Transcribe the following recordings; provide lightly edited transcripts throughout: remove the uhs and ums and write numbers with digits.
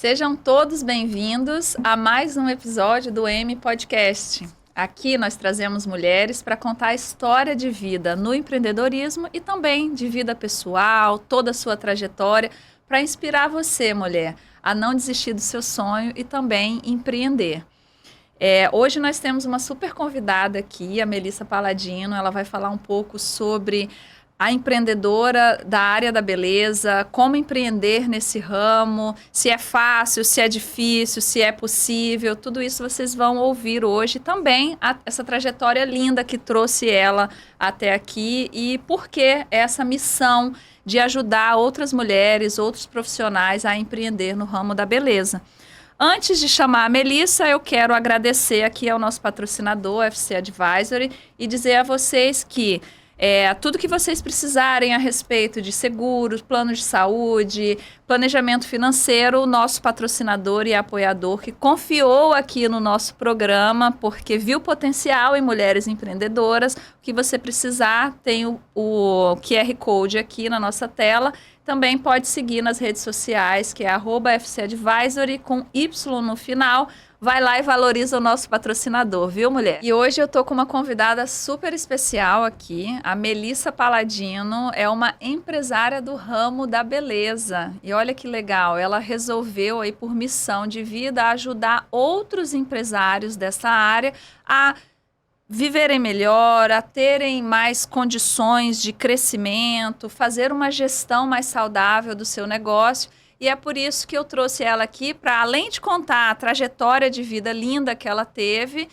Sejam todos bem-vindos a mais um episódio do M Podcast. Aqui nós trazemos mulheres para contar a história de vida no empreendedorismo e também de vida pessoal, toda a sua trajetória, para inspirar você, mulher, a não desistir do seu sonho e também empreender. Hoje nós temos uma super convidada aqui, a Melissa Paladino. Ela vai falar um pouco sobre a empreendedora da área da beleza, como empreender nesse ramo, se é fácil, se é difícil, se é possível, tudo isso vocês vão ouvir hoje. Também essa trajetória linda que trouxe ela até aqui e por que essa missão de ajudar outras mulheres, outros profissionais a empreender no ramo da beleza. Antes de chamar a Melissa, eu quero agradecer aqui ao nosso patrocinador, FC Advisory, e dizer a vocês que tudo que vocês precisarem a respeito de seguros, plano de saúde, planejamento financeiro, o nosso patrocinador e apoiador que confiou aqui no nosso programa, porque viu potencial em mulheres empreendedoras. O que você precisar, tem o QR Code aqui na nossa tela. Também pode seguir nas redes sociais, que é @FCAdvisory, com Y no final. Vai lá e valoriza o nosso patrocinador, viu, mulher? E hoje eu tô com uma convidada super especial aqui. A Melissa Paladino é uma empresária do ramo da beleza. E olha que legal, ela resolveu aí por missão de vida ajudar outros empresários dessa área a viverem melhor, a terem mais condições de crescimento, fazer uma gestão mais saudável do seu negócio. E é por isso que eu trouxe ela aqui para, além de contar a trajetória de vida linda que ela teve,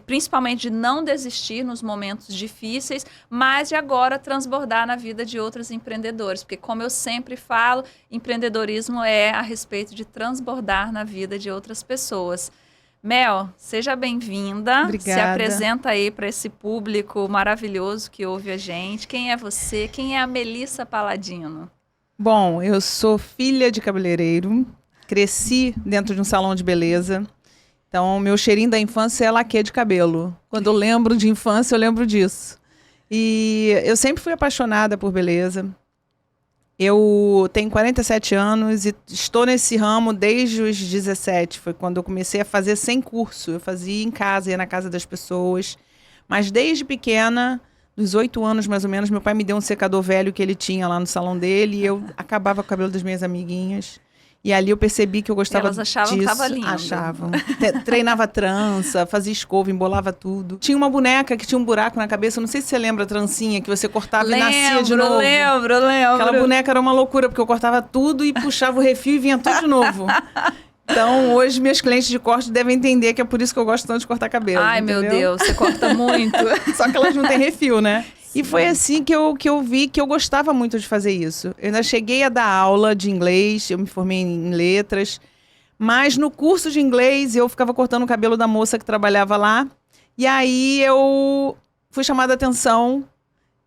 principalmente de não desistir nos momentos difíceis, mas de agora transbordar na vida de outros empreendedores. Porque, como eu sempre falo, empreendedorismo é a respeito de transbordar na vida de outras pessoas. Mel, seja bem-vinda. Obrigada. Se apresenta aí para esse público maravilhoso que ouve a gente. Quem é você? Quem é a Melissa Paladino? Bom, eu sou filha de cabeleireiro, cresci dentro de um salão de beleza. Então, meu cheirinho da infância é laque de cabelo. Quando eu lembro de infância, eu lembro disso. E eu sempre fui apaixonada por beleza. Eu tenho 47 anos e estou nesse ramo desde os 17. Foi quando eu comecei a fazer sem curso. Eu fazia em casa, ia na casa das pessoas. Mas desde pequena, dos 8 anos mais ou menos, meu pai me deu um secador velho que ele tinha lá no salão dele. E eu acabava com o cabelo das minhas amiguinhas. E ali eu percebi que eu gostava disso. Elas achavam que estava lindo. Achavam. Treinava trança, fazia escova, embolava tudo. Tinha uma boneca que tinha um buraco na cabeça. Não sei se você lembra a trancinha que você cortava e nascia de novo. Lembro. Aquela boneca era uma loucura, porque eu cortava tudo e puxava o refil e vinha tudo de novo. Então, hoje, meus clientes de corte devem entender que é por isso que eu gosto tanto de cortar cabelo. Ai, entendeu? meu Deus, você corta muito. Só que elas não têm refil, né? E foi assim que eu vi que eu gostava muito de fazer isso. Eu ainda cheguei a dar aula de inglês, eu me formei em letras, mas no curso de inglês eu ficava cortando o cabelo da moça que trabalhava lá, e aí eu fui chamada a atenção,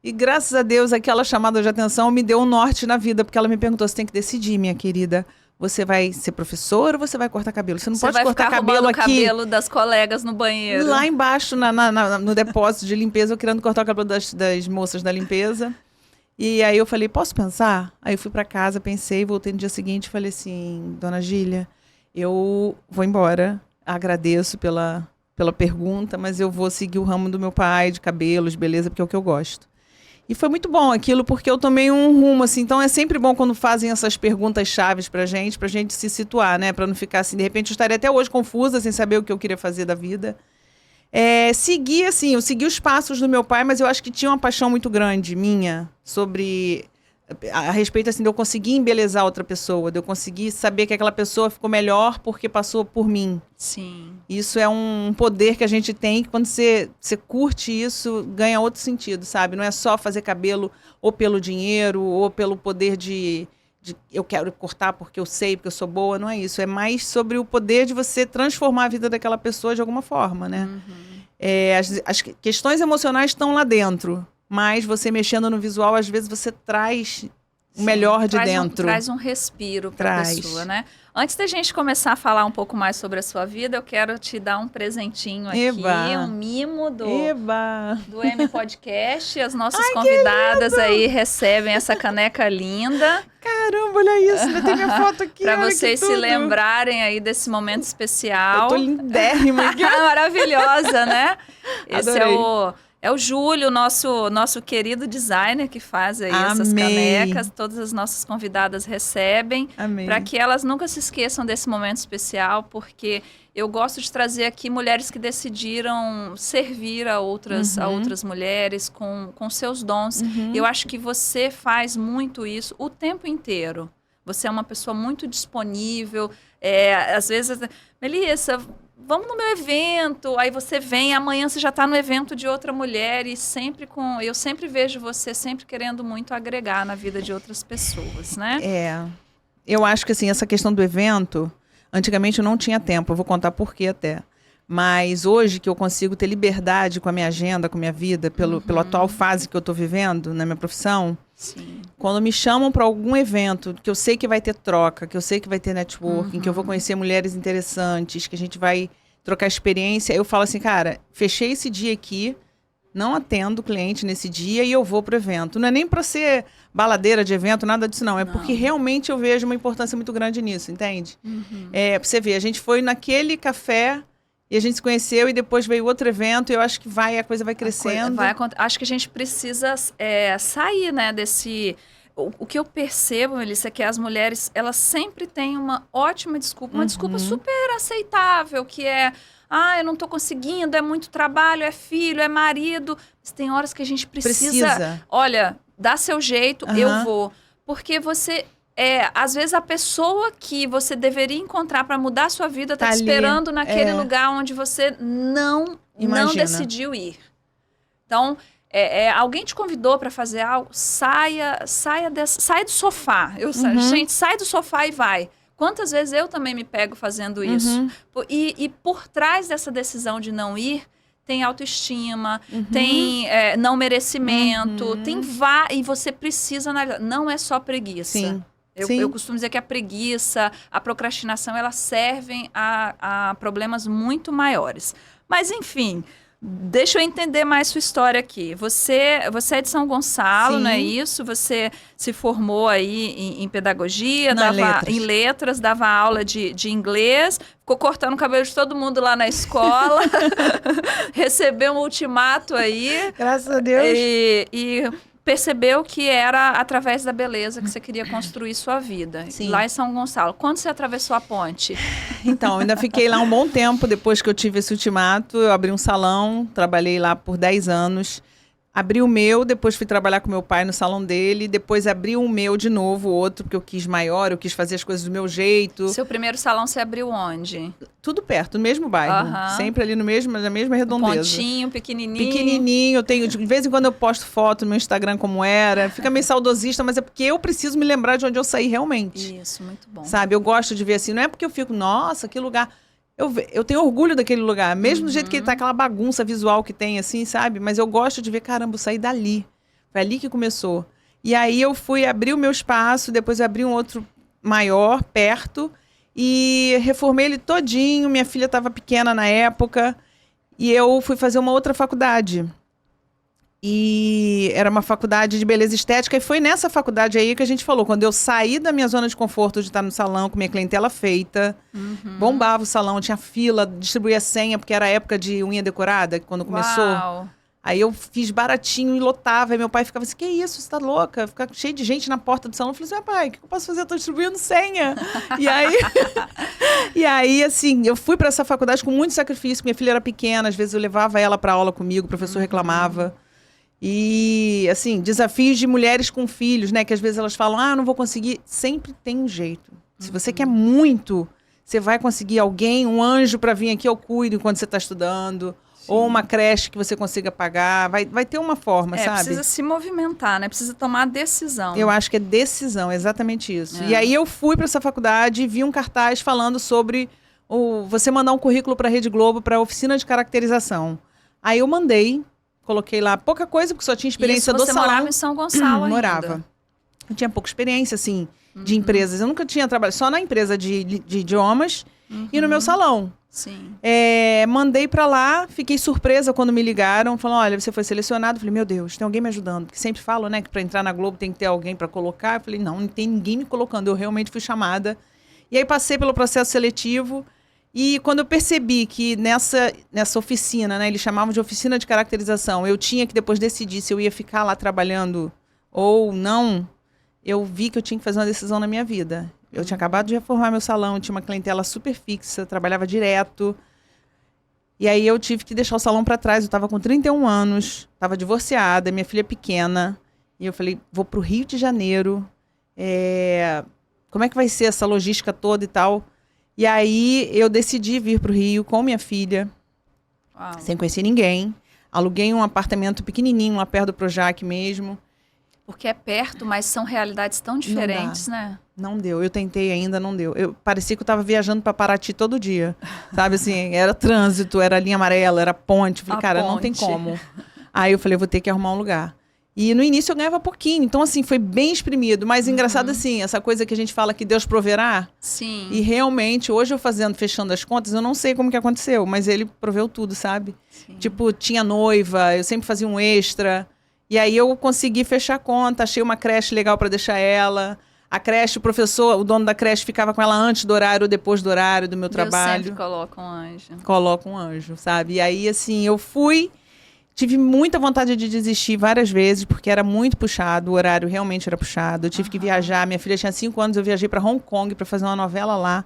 e graças a Deus aquela chamada de atenção me deu um norte na vida, porque ela me perguntou: você tem que decidir, minha querida. Você vai ser professora ou você vai cortar cabelo? Você não pode cortar cabelo aqui. Você vai ficar roubando o cabelo das colegas no banheiro. Lá embaixo, no depósito de limpeza, eu querendo cortar o cabelo das moças da limpeza. E aí eu falei: posso pensar? Aí eu fui pra casa, pensei, voltei no dia seguinte e falei assim: dona Gília, eu vou embora. Agradeço pela pergunta, mas eu vou seguir o ramo do meu pai, de cabelos, beleza, porque é o que eu gosto. E foi muito bom aquilo, porque eu tomei um rumo, assim. Então, é sempre bom quando fazem essas perguntas chaves pra gente se situar, né? Pra não ficar assim, de repente, eu estaria até hoje confusa, sem saber o que eu queria fazer da vida. Eu segui os passos do meu pai, mas eu acho que tinha uma paixão muito grande minha a respeito, assim, de eu conseguir embelezar outra pessoa, de eu conseguir saber que aquela pessoa ficou melhor porque passou por mim. Sim. Isso é um poder que a gente tem, que quando você curte isso, ganha outro sentido, sabe? Não é só fazer cabelo ou pelo dinheiro, ou pelo poder de eu quero cortar porque eu sei, porque eu sou boa, não é isso. É mais sobre o poder de você transformar a vida daquela pessoa de alguma forma, né? Uhum. As questões emocionais estão lá dentro, mas você mexendo no visual, às vezes você traz o melhor de traz dentro. Traz um respiro para a pessoa, né? Antes da gente começar a falar um pouco mais sobre a sua vida, eu quero te dar um presentinho aqui, um mimo do M Podcast. As nossas convidadas aí recebem essa caneca linda. Caramba, olha isso, ainda tem minha foto aqui. Para vocês se lembrarem aí desse momento especial. Eu tô lindérrima aqui. Maravilhosa, né? Esse Adorei. é o Júlio, nosso querido designer que faz aí essas canecas. Todas as nossas convidadas recebem. Para que elas nunca se esqueçam desse momento especial, porque eu gosto de trazer aqui mulheres que decidiram servir a outras mulheres com seus dons. Eu acho que você faz muito isso o tempo inteiro. Você é uma pessoa muito disponível. Às vezes, Melissa, vamos no meu evento, aí você vem, amanhã você já está no evento de outra mulher e eu sempre vejo você sempre querendo muito agregar na vida de outras pessoas, né? Eu acho que assim, essa questão do evento, antigamente eu não tinha tempo, eu vou contar por quê até. Mas hoje que eu consigo ter liberdade com a minha agenda, com a minha vida, pela atual fase que eu estou vivendo na minha profissão, sim, quando me chamam para algum evento, que eu sei que vai ter troca, que eu sei que vai ter networking, que eu vou conhecer mulheres interessantes, que a gente vai trocar experiência, eu falo assim, cara, fechei esse dia aqui, não atendo o cliente nesse dia e eu vou pro evento. Não é nem para ser baladeira de evento, nada disso não. É porque realmente eu vejo uma importância muito grande nisso, entende? Pra você ver, a gente foi naquele café e a gente se conheceu e depois veio outro evento e eu acho que a coisa vai crescendo. Acho que a gente precisa sair, né, desse... O que eu percebo, Melissa, é que as mulheres, elas sempre têm uma ótima desculpa, uma desculpa super aceitável, que é, eu não tô conseguindo, é muito trabalho, é filho, é marido. Mas tem horas que a gente precisa. Olha, dá seu jeito, eu vou. Porque você... às vezes a pessoa que você deveria encontrar para mudar a sua vida tá te esperando naquele lugar onde você não decidiu ir. Então, alguém te convidou para fazer algo, sai do sofá. Gente, sai do sofá e vai. Quantas vezes eu também me pego fazendo isso? E por trás dessa decisão de não ir, tem autoestima, tem não merecimento, e você precisa analisar. Não é só preguiça. Sim. Eu costumo dizer que a preguiça, a procrastinação, elas servem a problemas muito maiores. Mas, enfim, deixa eu entender mais sua história aqui. Você é de São Gonçalo, não é isso? Você se formou aí em pedagogia, em letras, dava aula de inglês, ficou cortando o cabelo de todo mundo lá na escola, recebeu um ultimato aí. Graças a Deus. E percebeu que era através da beleza que você queria construir sua vida. Sim. Lá em São Gonçalo. Quando você atravessou a ponte? Então, ainda fiquei lá um bom tempo depois que eu tive esse ultimato. Eu abri um salão, trabalhei lá por 10 anos. Abri o meu, depois fui trabalhar com meu pai no salão dele. Depois abri o meu de novo, outro, porque eu quis maior, eu quis fazer as coisas do meu jeito. Seu primeiro salão você abriu onde? Tudo perto, no mesmo bairro. Sempre ali na mesma redondeza. Pontinho, pequenininho. Pequenininho. De vez em quando eu posto foto no meu Instagram como era. Fica meio saudosista, mas é porque eu preciso me lembrar de onde eu saí realmente. Isso, muito bom. Sabe, eu gosto de ver assim. Não é porque eu fico, nossa, que lugar... Eu tenho orgulho daquele lugar, mesmo do jeito que ele tá, aquela bagunça visual que tem, assim, sabe? Mas eu gosto de ver, caramba, eu saí dali. Foi ali que começou. E aí eu fui abrir o meu espaço, depois eu abri um outro maior, perto, e reformei ele todinho. Minha filha estava pequena na época, e eu fui fazer uma outra faculdade. E era uma faculdade de beleza estética, e foi nessa faculdade aí que a gente falou, quando eu saí da minha zona de conforto de estar no salão com minha clientela feita, bombava o salão, tinha fila, distribuía senha, porque era a época de unha decorada, quando começou. Uau. Aí eu fiz baratinho e lotava, e meu pai ficava assim, que isso, você tá louca? Fica cheio de gente na porta do salão. Eu falei assim, pai, o que eu posso fazer? Eu tô distribuindo senha. E aí, assim, eu fui para essa faculdade com muito sacrifício, minha filha era pequena, às vezes eu levava ela para aula comigo, o professor reclamava. E, assim, desafios de mulheres com filhos, né? Que às vezes elas falam, não vou conseguir. Sempre tem um jeito. Se você quer muito, você vai conseguir alguém, um anjo para vir aqui ao cuido enquanto você está estudando. Sim. Ou uma creche que você consiga pagar. Vai ter uma forma, sabe? Precisa se movimentar, né? Precisa tomar decisão. Eu acho que é decisão, exatamente isso. E aí eu fui para essa faculdade e vi um cartaz falando sobre você mandar um currículo para a Rede Globo para a oficina de caracterização. Aí eu mandei. Coloquei lá pouca coisa, porque só tinha experiência do salão. Você morava em São Gonçalo ainda? Morava. Eu tinha pouca experiência, assim, de empresas. Eu nunca tinha trabalhado, só na empresa de idiomas e no meu salão. Sim. Mandei pra lá, fiquei surpresa quando me ligaram, falando, olha, você foi selecionado. Falei, meu Deus, tem alguém me ajudando. Porque sempre falam, né, que pra entrar na Globo tem que ter alguém pra colocar. Eu falei, não tem ninguém me colocando. Eu realmente fui chamada. E aí passei pelo processo seletivo. E quando eu percebi que nessa oficina, né, eles chamavam de oficina de caracterização, eu tinha que depois decidir se eu ia ficar lá trabalhando ou não, eu vi que eu tinha que fazer uma decisão na minha vida. Eu tinha acabado de reformar meu salão, tinha uma clientela super fixa, trabalhava direto. E aí eu tive que deixar o salão para trás. Eu estava com 31 anos, estava divorciada, minha filha pequena. E eu falei, vou para o Rio de Janeiro. Como é que vai ser essa logística toda e tal? E aí eu decidi vir para o Rio com minha filha, sem conhecer ninguém. Aluguei um apartamento pequenininho lá perto do Projac mesmo. Porque é perto, mas são realidades tão diferentes, né? Não deu. Eu tentei ainda, não deu. Parecia que eu estava viajando para Paraty todo dia. Sabe assim, era trânsito, era linha amarela, era ponte. Falei, cara, não tem como. Aí eu falei, vou ter que arrumar um lugar. E no início eu ganhava pouquinho. Então, assim, foi bem exprimido. Mas engraçado assim, essa coisa que a gente fala que Deus proverá. Sim. E realmente, hoje eu fechando as contas, eu não sei como que aconteceu. Mas ele proveu tudo, sabe? Sim. Tipo, tinha noiva, eu sempre fazia um extra. E aí eu consegui fechar a conta, achei uma creche legal para deixar ela. A creche, o professor, o dono da creche ficava com ela antes do horário ou depois do horário do meu trabalho. Eu sempre coloco um anjo. Coloco um anjo, sabe? E aí, assim, eu tive muita vontade de desistir várias vezes, porque era muito puxado, o horário realmente era puxado. Eu tive que viajar, minha filha tinha 5 anos, eu viajei para Hong Kong para fazer uma novela lá.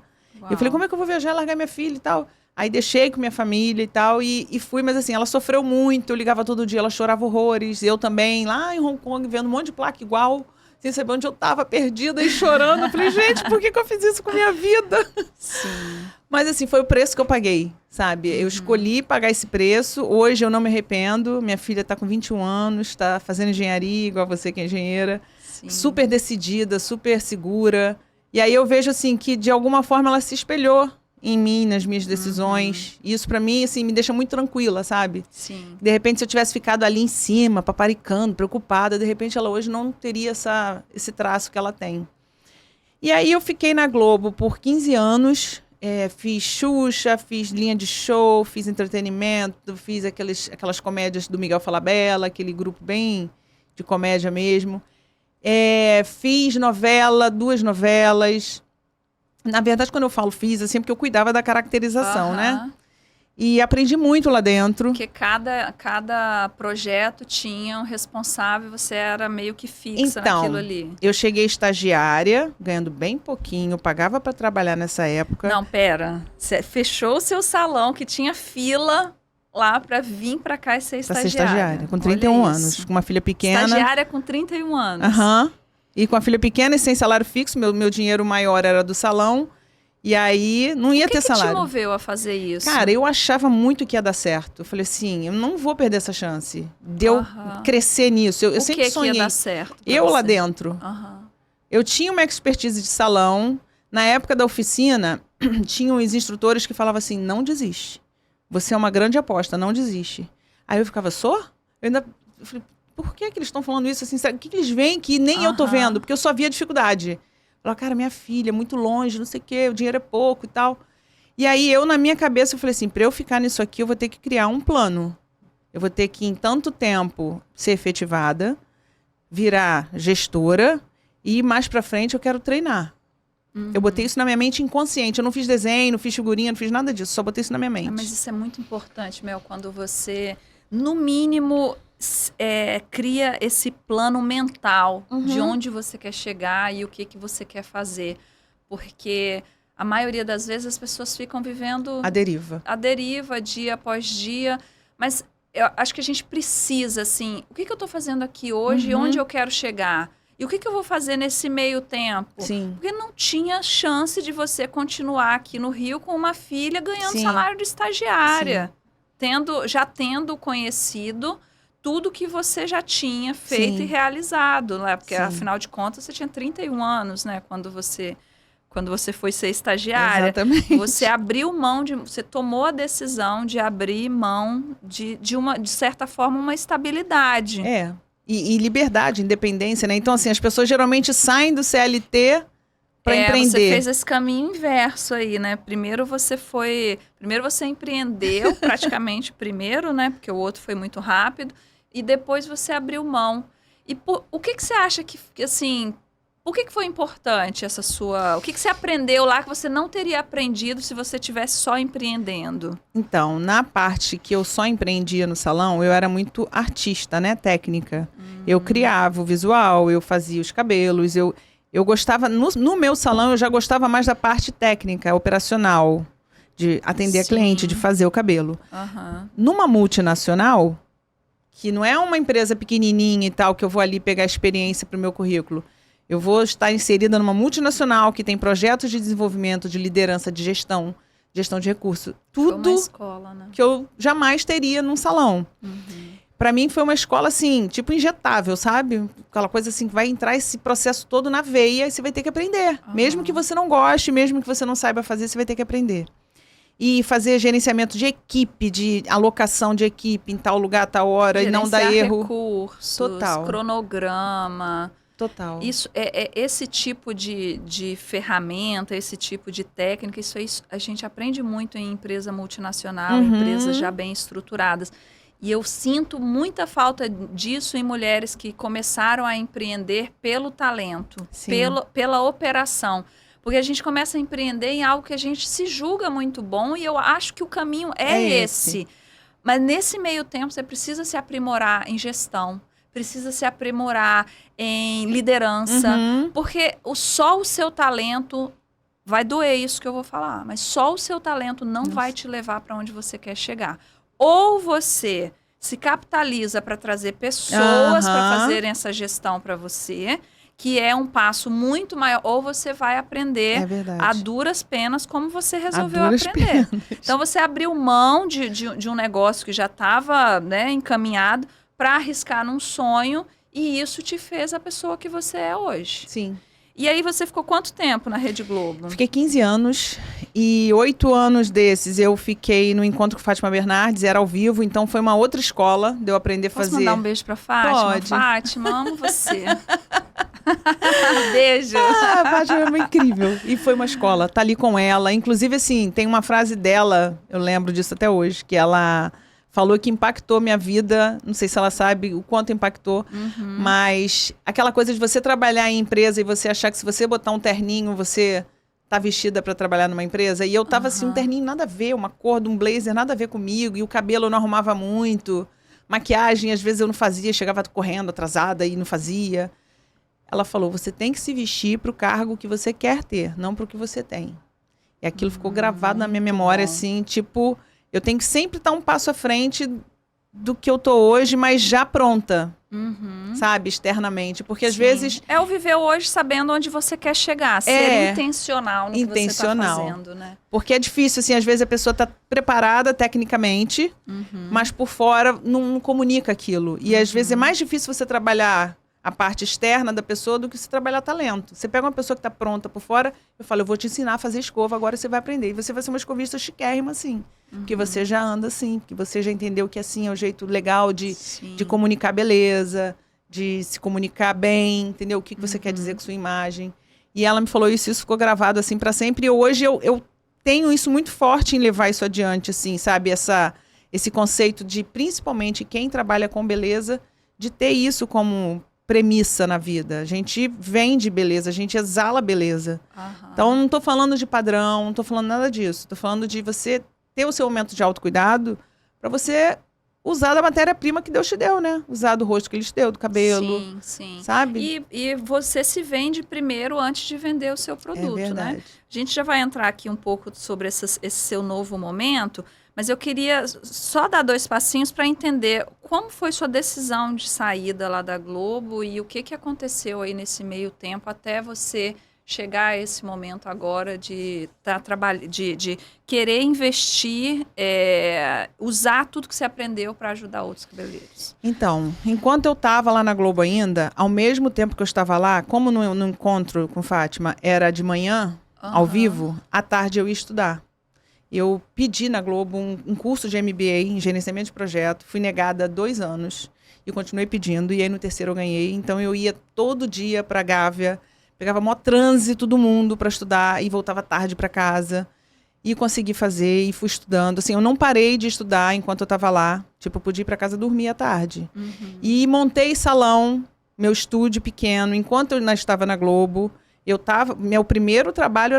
Eu falei, como é que eu vou viajar e largar minha filha e tal? Aí deixei com minha família e tal, e fui, mas assim, ela sofreu muito, eu ligava todo dia, ela chorava horrores, eu também, lá em Hong Kong, vendo um monte de placa igual, sem saber onde eu tava, perdida e chorando. Eu falei, gente, por que eu fiz isso com a minha vida? Sim. Mas assim, foi o preço que eu paguei, sabe? Eu escolhi pagar esse preço, hoje eu não me arrependo, minha filha tá com 21 anos, tá fazendo engenharia, igual você que é engenheira, super decidida, super segura, e aí eu vejo assim, que de alguma forma ela se espelhou em mim, nas minhas decisões. E isso pra mim, assim, me deixa muito tranquila, sabe? Sim. De repente, se eu tivesse ficado ali em cima, paparicando, preocupada, de repente ela hoje não teria esse traço que ela tem. E aí eu fiquei na Globo por 15 anos, fiz Xuxa, fiz linha de show, fiz entretenimento, fiz aquelas comédias do Miguel Falabella, aquele grupo bem de comédia mesmo. Fiz novela, 2 novelas. Na verdade, quando eu falo fiz, assim, porque eu cuidava da caracterização, né? E aprendi muito lá dentro. Porque cada projeto tinha um responsável, você era meio que fixa naquilo ali. Eu cheguei estagiária, ganhando bem pouquinho, pagava para trabalhar nessa época. Não, pera. Você fechou o seu salão, que tinha fila lá para vir para cá e ser estagiária. Pra ser estagiária, com 31 anos, com uma filha pequena. Estagiária com 31 anos. E com a filha pequena e sem salário fixo, meu dinheiro maior era do salão. E aí, não ia ter salário. O que te moveu a fazer isso? Cara, eu achava muito que ia dar certo. Eu falei assim, eu não vou perder essa chance de eu crescer nisso. Eu sempre sonhei. Que ia dar certo eu lá dentro. Eu tinha uma expertise de salão. Na época da oficina, tinham os instrutores que falavam assim, não desiste. Você é uma grande aposta, não desiste. Aí eu ficava, eu falei, por que eles estão falando isso assim? O que eles veem que nem eu tô vendo? Porque eu só via dificuldade. Falei, cara, minha filha é muito longe, não sei o quê, o dinheiro é pouco e tal. E aí na minha cabeça, eu falei assim, para eu ficar nisso aqui, eu vou ter que criar um plano. Eu vou ter que, em tanto tempo, ser efetivada, virar gestora e mais pra frente eu quero treinar. Eu botei isso na minha mente inconsciente. Eu não fiz desenho, não fiz figurinha, não fiz nada disso. Só botei isso na minha mente. Mas isso é muito importante, Mel, quando você, no mínimo, cria esse plano mental de onde você quer chegar e o que você quer fazer. Porque a maioria das vezes as pessoas ficam vivendo... A deriva, dia após dia. Mas eu acho que a gente precisa, assim... O que eu estou fazendo aqui hoje e onde eu quero chegar? E o que eu vou fazer nesse meio tempo? Sim. Porque não tinha chance de você continuar aqui no Rio com uma filha ganhando salário de estagiária. Já tendo conhecido tudo que você já tinha feito e realizado, né? Porque, afinal de contas, você tinha 31 anos, né? Quando você foi ser estagiária. Exatamente. Você abriu mão você tomou a decisão de abrir mão de certa forma, uma estabilidade. E liberdade, independência, né? Então, assim, as pessoas geralmente saem do CLT para empreender. Você fez esse caminho inverso aí, né? Primeiro você empreendeu praticamente primeiro, né? Porque o outro foi muito rápido. E depois você abriu mão. E o que você acha que assim... Por que foi importante essa sua... O que você aprendeu lá que você não teria aprendido se você tivesse só empreendendo? Então, na parte que eu só empreendia no salão, eu era muito artista, né? Técnica. Eu criava o visual, eu fazia os cabelos, eu gostava... No meu salão, eu já gostava mais da parte técnica, operacional, de atender a cliente, de fazer o cabelo. Numa multinacional, que não é uma empresa pequenininha e tal, que eu vou ali pegar experiência para o meu currículo. Eu vou estar inserida numa multinacional que tem projetos de desenvolvimento, de liderança, de gestão de recursos. Tudo foi uma escola, né? Que eu jamais teria num salão. Para mim foi uma escola assim, tipo injetável, sabe? Aquela coisa assim que vai entrar esse processo todo na veia e você vai ter que aprender. Mesmo que você não goste, mesmo que você não saiba fazer, você vai ter que aprender. E fazer gerenciamento de equipe, de alocação de equipe em tal lugar, tal hora, e não dar erro. Recursos, Total. Cronograma. Total. Isso esse tipo de ferramenta, esse tipo de técnica, isso aí a gente aprende muito em empresa multinacional, empresas já bem estruturadas. E eu sinto muita falta disso em mulheres que começaram a empreender pelo talento, pela operação. Porque a gente começa a empreender em algo que a gente se julga muito bom e eu acho que o caminho é esse. Mas nesse meio tempo você precisa se aprimorar em gestão. Precisa se aprimorar em liderança, porque só o seu talento, vai doer isso que eu vou falar, mas só o seu talento não vai te levar para onde você quer chegar. Ou você se capitaliza para trazer pessoas para fazerem essa gestão para você, que é um passo muito maior, ou você vai aprender a duras penas como você resolveu aprender. Então você abriu mão de um negócio que já estava, né, encaminhado, para arriscar num sonho, e isso te fez a pessoa que você é hoje. Sim. E aí você ficou quanto tempo na Rede Globo? Fiquei 15 anos, e 8 anos desses eu fiquei no Encontro com Fátima Bernardes, era ao vivo, então foi uma outra escola de eu aprender a fazer. Posso mandar um beijo pra Fátima? Pode. Fátima, amo você. Beijo. A Fátima é incrível. E foi uma escola, tá ali com ela. Inclusive, assim, tem uma frase dela, eu lembro disso até hoje, que ela falou que impactou minha vida, não sei se ela sabe o quanto impactou, mas aquela coisa de você trabalhar em empresa e você achar que se você botar um terninho, você tá vestida para trabalhar numa empresa. E eu tava assim, um terninho nada a ver, uma cor de um blazer nada a ver comigo, e o cabelo eu não arrumava muito, maquiagem às vezes eu não fazia, chegava correndo atrasada e não fazia. Ela falou, você tem que se vestir para o cargo que você quer ter, não para o que você tem. E aquilo ficou gravado na minha memória, assim, tipo... Eu tenho que sempre estar um passo à frente do que eu tô hoje, mas já pronta, sabe, externamente. Porque às vezes... É o viver hoje sabendo onde você quer chegar, ser intencional no que você está fazendo, né? Porque é difícil, assim, às vezes a pessoa está preparada tecnicamente, mas por fora não comunica aquilo. E às vezes é mais difícil você trabalhar a parte externa da pessoa do que se trabalhar talento. Você pega uma pessoa que está pronta por fora, eu falo, eu vou te ensinar a fazer escova, agora você vai aprender. E você vai ser uma escovista chiquérrima, assim. Porque você já anda assim, porque você já entendeu que assim é o jeito legal de comunicar beleza, de se comunicar bem, entendeu? O que você quer dizer com sua imagem. E ela me falou isso ficou gravado assim para sempre. E hoje eu tenho isso muito forte em levar isso adiante, assim, sabe? Esse conceito de, principalmente, quem trabalha com beleza, de ter isso como premissa na vida. A gente vende beleza, a gente exala beleza. Então, não estou falando de padrão, não estou falando nada disso. Estou falando de você ter o seu momento de autocuidado para você usar da matéria-prima que Deus te deu, né? Usar do rosto que Ele te deu, do cabelo. Sim. Sabe? E você se vende primeiro antes de vender o seu produto, né? A gente já vai entrar aqui um pouco sobre esse seu novo momento, mas eu queria só dar 2 passinhos para entender como foi sua decisão de saída lá da Globo e o que aconteceu aí nesse meio tempo até você chegar a esse momento agora de querer investir, usar tudo que você aprendeu para ajudar outros cabeleireiros. Então, enquanto eu estava lá na Globo ainda, ao mesmo tempo que eu estava lá, como no encontro com Fátima era de manhã, ao vivo, à tarde eu ia estudar. Eu pedi na Globo um curso de MBA em gerenciamento de projeto, fui negada 2 anos e continuei pedindo, e aí no terceiro eu ganhei. Então eu ia todo dia para Gávea, pegava maior trânsito do mundo para estudar e voltava tarde para casa. E consegui fazer, e fui estudando. Assim, eu não parei de estudar enquanto eu estava lá. Tipo, eu podia ir para casa dormir à tarde. E montei salão, meu estúdio pequeno, enquanto eu ainda estava na Globo. Meu primeiro trabalho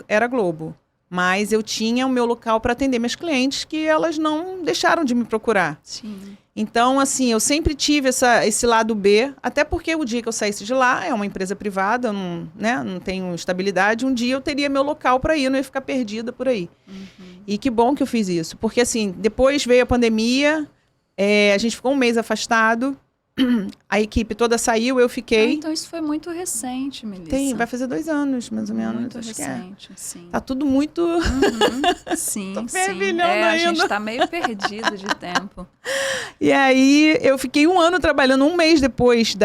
era Globo. Mas eu tinha o meu local para atender minhas clientes, que elas não deixaram de me procurar. Sim. Então, assim, eu sempre tive esse lado B, até porque o dia que eu saísse de lá, é uma empresa privada, eu não tenho estabilidade, um dia eu teria meu local para ir, eu não ia ficar perdida por aí. E que bom que eu fiz isso, porque assim, depois veio a pandemia, a gente ficou um mês afastado, a equipe toda saiu, eu fiquei... então isso foi muito recente, Melissa. Vai fazer 2 anos, mais ou menos. Muito acho recente, sim. Tá tudo muito... Sim, Tô sim. fervilhando A ainda. gente tá meio perdido de tempo. E aí, eu fiquei 1 ano trabalhando, 1 mês depois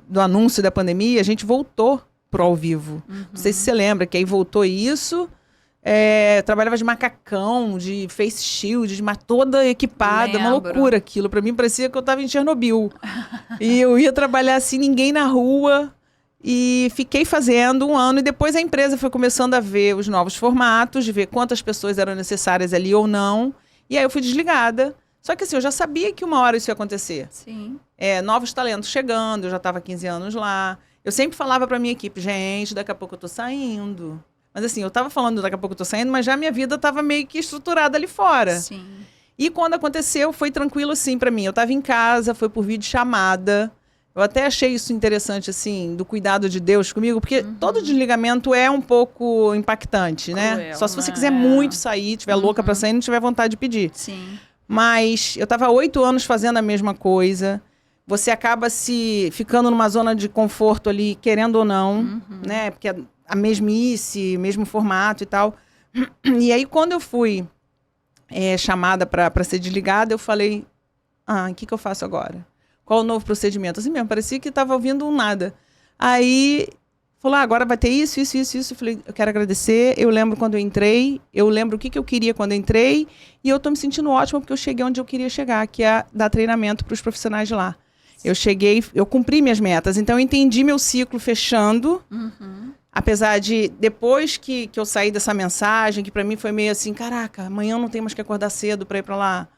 do anúncio da pandemia, a gente voltou pro ao vivo. Não sei se você lembra, que aí voltou isso. Eu trabalhava de macacão, de face shield, toda equipada, uma Lembro. loucura aquilo. Pra mim, parecia que eu tava em Chernobyl. E eu ia trabalhar assim, ninguém na rua. E fiquei fazendo 1 ano, e depois a empresa foi começando a ver os novos formatos, de ver quantas pessoas eram necessárias ali ou não. E aí eu fui desligada. Só que assim, eu já sabia que uma hora isso ia acontecer. Sim. Novos talentos chegando, eu já estava há 15 anos lá. Eu sempre falava para minha equipe, gente, daqui a pouco eu tô saindo. Mas assim, eu estava falando daqui a pouco eu tô saindo, mas já minha vida estava meio que estruturada ali fora. Sim. E quando aconteceu, foi tranquilo assim para mim. Eu estava em casa, foi por videochamada. Eu até achei isso interessante, assim, do cuidado de Deus comigo, porque todo desligamento é um pouco impactante, né? Cruel, Só se você né? quiser muito sair, tiver louca para sair, não tiver vontade de pedir. Sim. Mas eu estava 8 anos fazendo a mesma coisa. Você acaba ficando numa zona de conforto ali, querendo ou não, né? Porque a mesmice, mesmo formato e tal. E aí, quando eu fui chamada para ser desligada, eu falei, o que eu faço agora? Qual o novo procedimento? Assim mesmo, parecia que estava ouvindo um nada. Aí, falou, agora vai ter isso. Eu falei, eu quero agradecer. Eu lembro quando eu entrei, eu lembro o que eu queria quando eu entrei, e eu tô me sentindo ótima porque eu cheguei onde eu queria chegar, que é dar treinamento para os profissionais de lá. Eu cheguei, eu cumpri minhas metas, então eu entendi meu ciclo fechando, apesar de, depois que eu saí dessa mensagem, que para mim foi meio assim, caraca, amanhã eu não tenho mais que acordar cedo para ir para lá,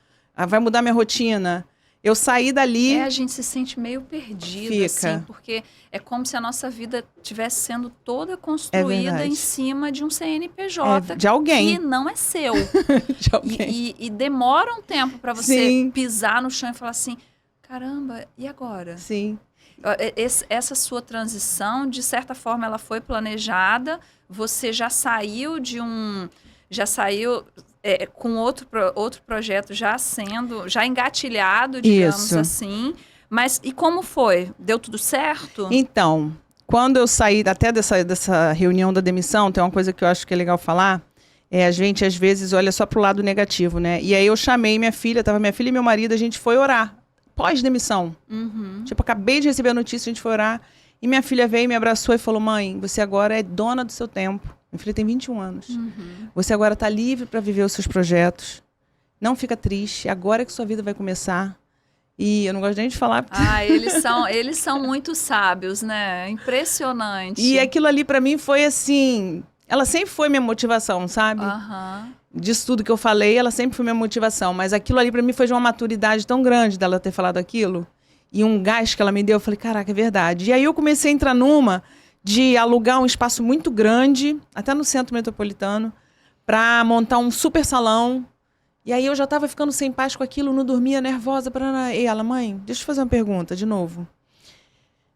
vai mudar minha rotina. Eu saí dali... A gente se sente meio perdida, assim, porque é como se a nossa vida estivesse sendo toda construída em cima de um CNPJ de alguém. Que não é seu. De alguém. E demora um tempo para você pisar no chão e falar assim, caramba, e agora? Sim. Essa sua transição, de certa forma, ela foi planejada, você já saiu com outro projeto já engatilhado, digamos assim. Mas e como foi? Deu tudo certo? Então, quando eu saí até dessa reunião da demissão, tem uma coisa que eu acho que é legal falar. A gente, às vezes, olha só pro lado negativo, né? E aí eu chamei minha filha, tava minha filha e meu marido, a gente foi orar. Pós-demissão. Tipo, acabei de receber a notícia, a gente foi orar. E minha filha veio, me abraçou e falou, mãe, você agora é dona do seu tempo. Minha filha tem 21 anos. Você agora está livre para viver os seus projetos. Não fica triste. Agora que sua vida vai começar. E eu não gosto nem de falar. Eles são muito sábios, né? Impressionante. E aquilo ali para mim foi assim... Ela sempre foi minha motivação, sabe? Disso tudo que eu falei, ela sempre foi minha motivação. Mas aquilo ali para mim foi de uma maturidade tão grande dela ter falado aquilo. E um gás que ela me deu, eu falei, caraca, é verdade. E aí eu comecei a entrar numa de alugar um espaço muito grande, até no centro metropolitano, para montar um super salão. E aí eu já estava ficando sem paz com aquilo, não dormia, nervosa. E ela, mãe, deixa eu fazer uma pergunta de novo.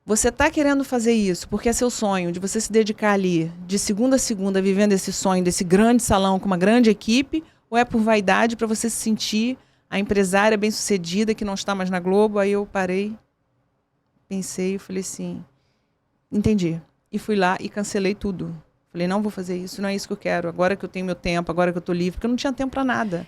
Você está querendo fazer isso porque é seu sonho, de você se dedicar ali, de segunda a segunda, vivendo esse sonho desse grande salão com uma grande equipe, ou é por vaidade para você se sentir a empresária bem-sucedida que não está mais na Globo? Aí eu parei, pensei e falei assim, entendi. E fui lá e cancelei tudo. Falei, não vou fazer isso, não é isso que eu quero. Agora que eu tenho meu tempo, agora que eu estou livre, porque eu não tinha tempo para nada.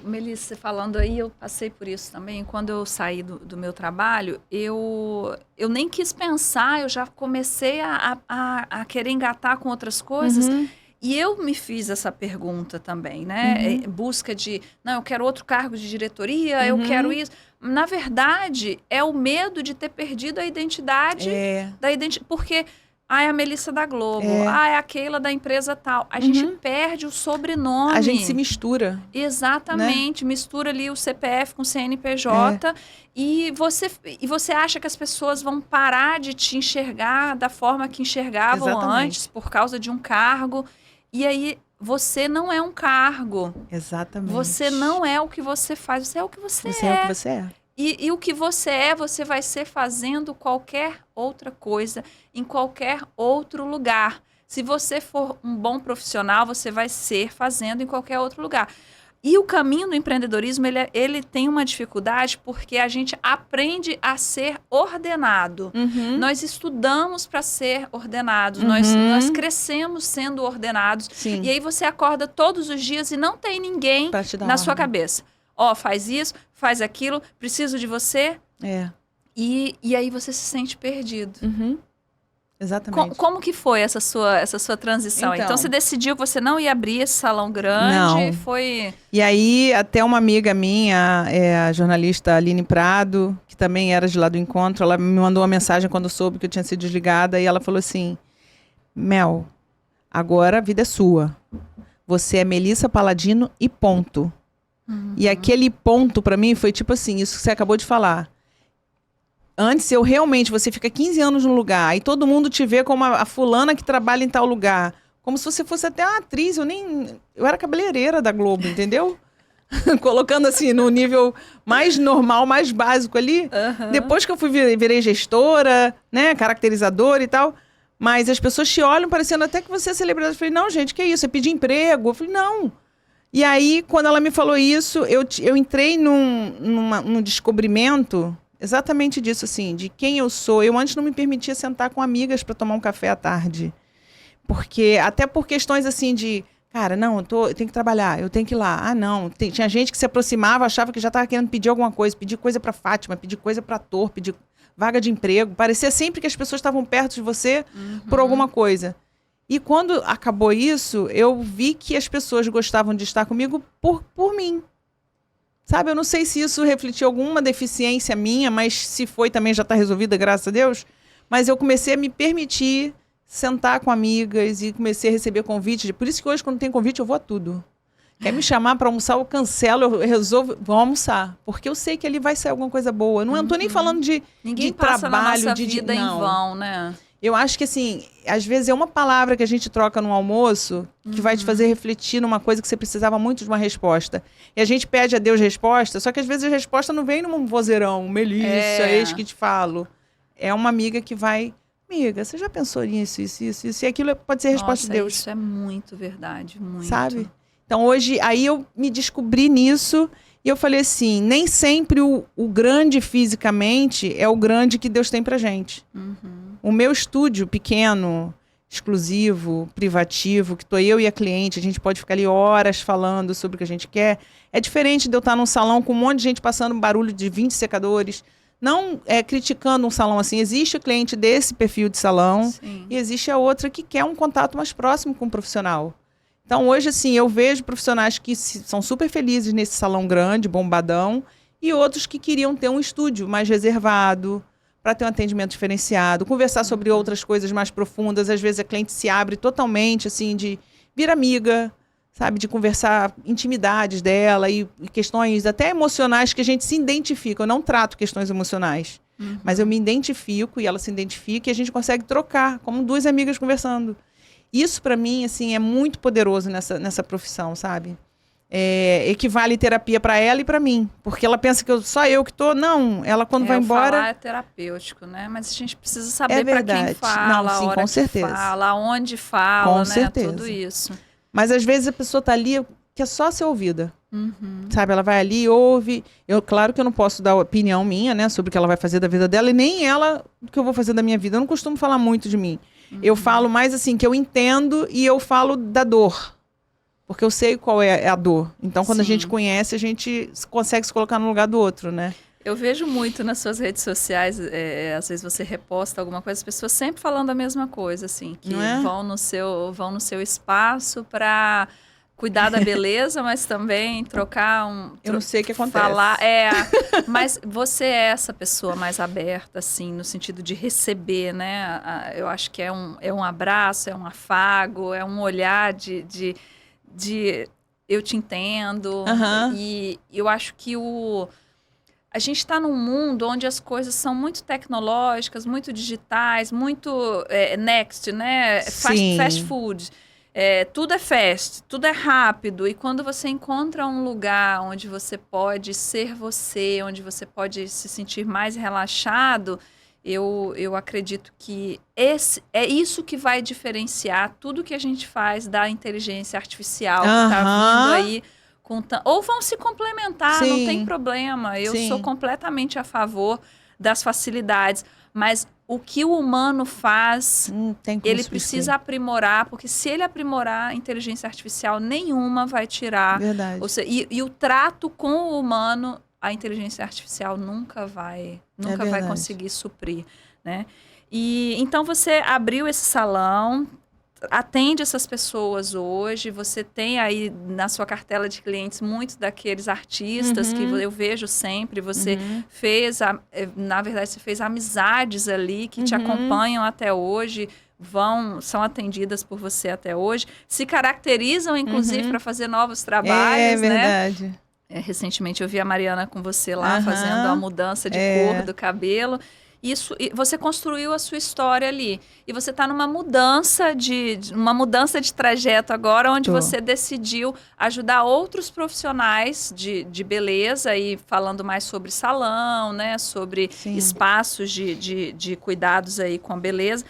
Melissa, falando aí, eu passei por isso também. Quando eu saí do meu trabalho, eu nem quis pensar, eu já comecei a querer engatar com outras coisas. E eu me fiz essa pergunta também, né? Busca de, não, eu quero outro cargo de diretoria, eu quero isso. Na verdade, é o medo de ter perdido a identidade. Porque, é a Melissa da Globo, é a Keila da empresa tal. A gente perde o sobrenome. A gente se mistura. Exatamente, né? Mistura ali o CPF com o CNPJ. E você acha que as pessoas vão parar de te enxergar da forma que enxergavam antes, por causa de um cargo. E aí, você não é um cargo. Exatamente. Você não é o que você faz, você é o que você é. Você é o que você é. E o que você é, você vai ser fazendo qualquer outra coisa, em qualquer outro lugar. Se você for um bom profissional, você vai ser fazendo em qualquer outro lugar. E o caminho do empreendedorismo, ele tem uma dificuldade porque a gente aprende a ser ordenado. Nós estudamos para ser ordenados, nós crescemos sendo ordenados. Sim. E aí você acorda todos os dias e não tem ninguém na sua cabeça. Faz isso, faz aquilo, preciso de você. E aí você se sente perdido. Exatamente. Como que foi essa sua transição? Então, você decidiu que você não ia abrir esse salão grande? Não. Foi... E aí, até uma amiga minha, a jornalista Aline Prado, que também era de lá do encontro, ela me mandou uma mensagem quando soube que eu tinha sido desligada, e ela falou assim, Mel, agora a vida é sua. Você é Melissa Paladino e ponto. E aquele ponto, pra mim, foi tipo assim, isso que você acabou de falar. Antes, você fica 15 anos num lugar, e todo mundo te vê como a fulana que trabalha em tal lugar. Como se você fosse até uma atriz, eu era cabeleireira da Globo, entendeu? Colocando assim, no nível mais normal, mais básico ali. Depois que eu virei gestora, né, caracterizadora e tal, mas as pessoas te olham parecendo até que você é celebridade. Eu falei, não, gente, que isso? É pedir emprego? Eu falei, não. E aí, quando ela me falou isso, eu entrei num descobrimento exatamente disso, assim, de quem eu sou. Eu antes não me permitia sentar com amigas para tomar um café à tarde. Até por questões assim de, cara, não, eu tenho que trabalhar, eu tenho que ir lá. Não, tinha gente que se aproximava, achava que já estava querendo pedir alguma coisa, pedir coisa para Fátima, pedir coisa para ator, pedir vaga de emprego. Parecia sempre que as pessoas estavam perto de você por alguma coisa. E quando acabou isso, eu vi que as pessoas gostavam de estar comigo por mim. Sabe, eu não sei se isso refletiu alguma deficiência minha, mas se foi também já está resolvida, graças a Deus. Mas eu comecei a me permitir sentar com amigas e comecei a receber convites. Por isso que hoje, quando tem convite, eu vou a tudo. Quer me chamar para almoçar, eu cancelo, eu resolvo, vamos almoçar. Porque eu sei que ali vai sair alguma coisa boa. Não estou nem falando de Ninguém passa trabalho, na nossa vida em vão, né? Eu acho que, assim, às vezes é uma palavra que a gente troca no almoço que vai te fazer refletir numa coisa que você precisava muito de uma resposta. E a gente pede a Deus resposta, só que às vezes a resposta não vem num vozeirão, Melissa, eis que te falo. É uma amiga que vai, amiga, você já pensou nisso, isso, e aquilo pode ser a resposta de Deus. Isso é muito verdade, muito. Sabe? Então hoje, aí eu me descobri nisso e eu falei assim, nem sempre o grande fisicamente é o grande que Deus tem pra gente. O meu estúdio pequeno, exclusivo, privativo, que estou eu e a cliente, a gente pode ficar ali horas falando sobre o que a gente quer, é diferente de eu estar num salão com um monte de gente passando um barulho de 20 secadores. Não criticando um salão assim. Existe o cliente desse perfil de salão. Sim. E existe a outra que quer um contato mais próximo com o profissional. Então, hoje, assim, eu vejo profissionais que são super felizes nesse salão grande, bombadão, e outros que queriam ter um estúdio mais reservado, para ter um atendimento diferenciado, conversar sobre outras coisas mais profundas. Às vezes a cliente se abre totalmente, assim, de vir amiga, sabe? De conversar intimidades dela e questões até emocionais que a gente se identifica. Eu não trato questões emocionais, mas eu me identifico e ela se identifica e a gente consegue trocar, como duas amigas conversando. Isso, para mim, assim, é muito poderoso nessa profissão, sabe? Equivale terapia para ela e para mim. Porque ela pensa que só eu que tô. Não, ela quando vai embora... Falar é terapêutico, né? Mas a gente precisa saber para quem fala, não, sim, a hora com certeza. que fala, onde fala, com né? certeza. Tudo isso. Mas às vezes a pessoa tá ali que é só ser ouvida. Sabe? Ela vai ali, ouve. Claro que eu não posso dar opinião minha, né? Sobre o que ela vai fazer da vida dela e nem ela do que eu vou fazer da minha vida. Eu não costumo falar muito de mim. Eu falo mais assim, que eu entendo e eu falo da dor. Porque eu sei qual é a dor. Então, quando a gente conhece, a gente consegue se colocar no lugar do outro, né? Eu vejo muito nas suas redes sociais, às vezes você reposta alguma coisa, as pessoas sempre falando a mesma coisa, assim, que vão no seu espaço para cuidar da beleza, mas também trocar Eu não sei o que acontece. Mas você é essa pessoa mais aberta, assim, no sentido de receber, né? Eu acho que é um abraço, é um afago, é um olhar de eu te entendo. E eu acho que a gente está num mundo onde as coisas são muito tecnológicas, muito digitais, muito next, né? Fast food. Tudo é fast, tudo é rápido. E quando você encontra um lugar onde você pode ser você, onde você pode se sentir mais relaxado, eu acredito que é isso que vai diferenciar tudo que a gente faz da inteligência artificial que está vindo aí. Ou vão se complementar, não tem problema. Eu sou completamente a favor das facilidades. Mas o que o humano faz, ele precisa aprimorar, porque se ele aprimorar, a inteligência artificial nenhuma vai tirar. Verdade. Ou seja, e o trato com o humano, a inteligência artificial nunca vai conseguir suprir, né? E então você abriu esse salão, atende essas pessoas hoje, você tem aí na sua cartela de clientes muitos daqueles artistas que eu vejo sempre, você na verdade, você fez amizades ali que te acompanham até hoje, são atendidas por você até hoje, se caracterizam, inclusive, para fazer novos trabalhos, né? Verdade. Recentemente eu vi a Mariana com você lá fazendo a mudança de cor do cabelo. E você construiu a sua história ali. E você está numa mudança de trajeto agora, onde você decidiu ajudar outros profissionais de beleza, e falando mais sobre salão, né? Sobre espaços de cuidados aí com a beleza.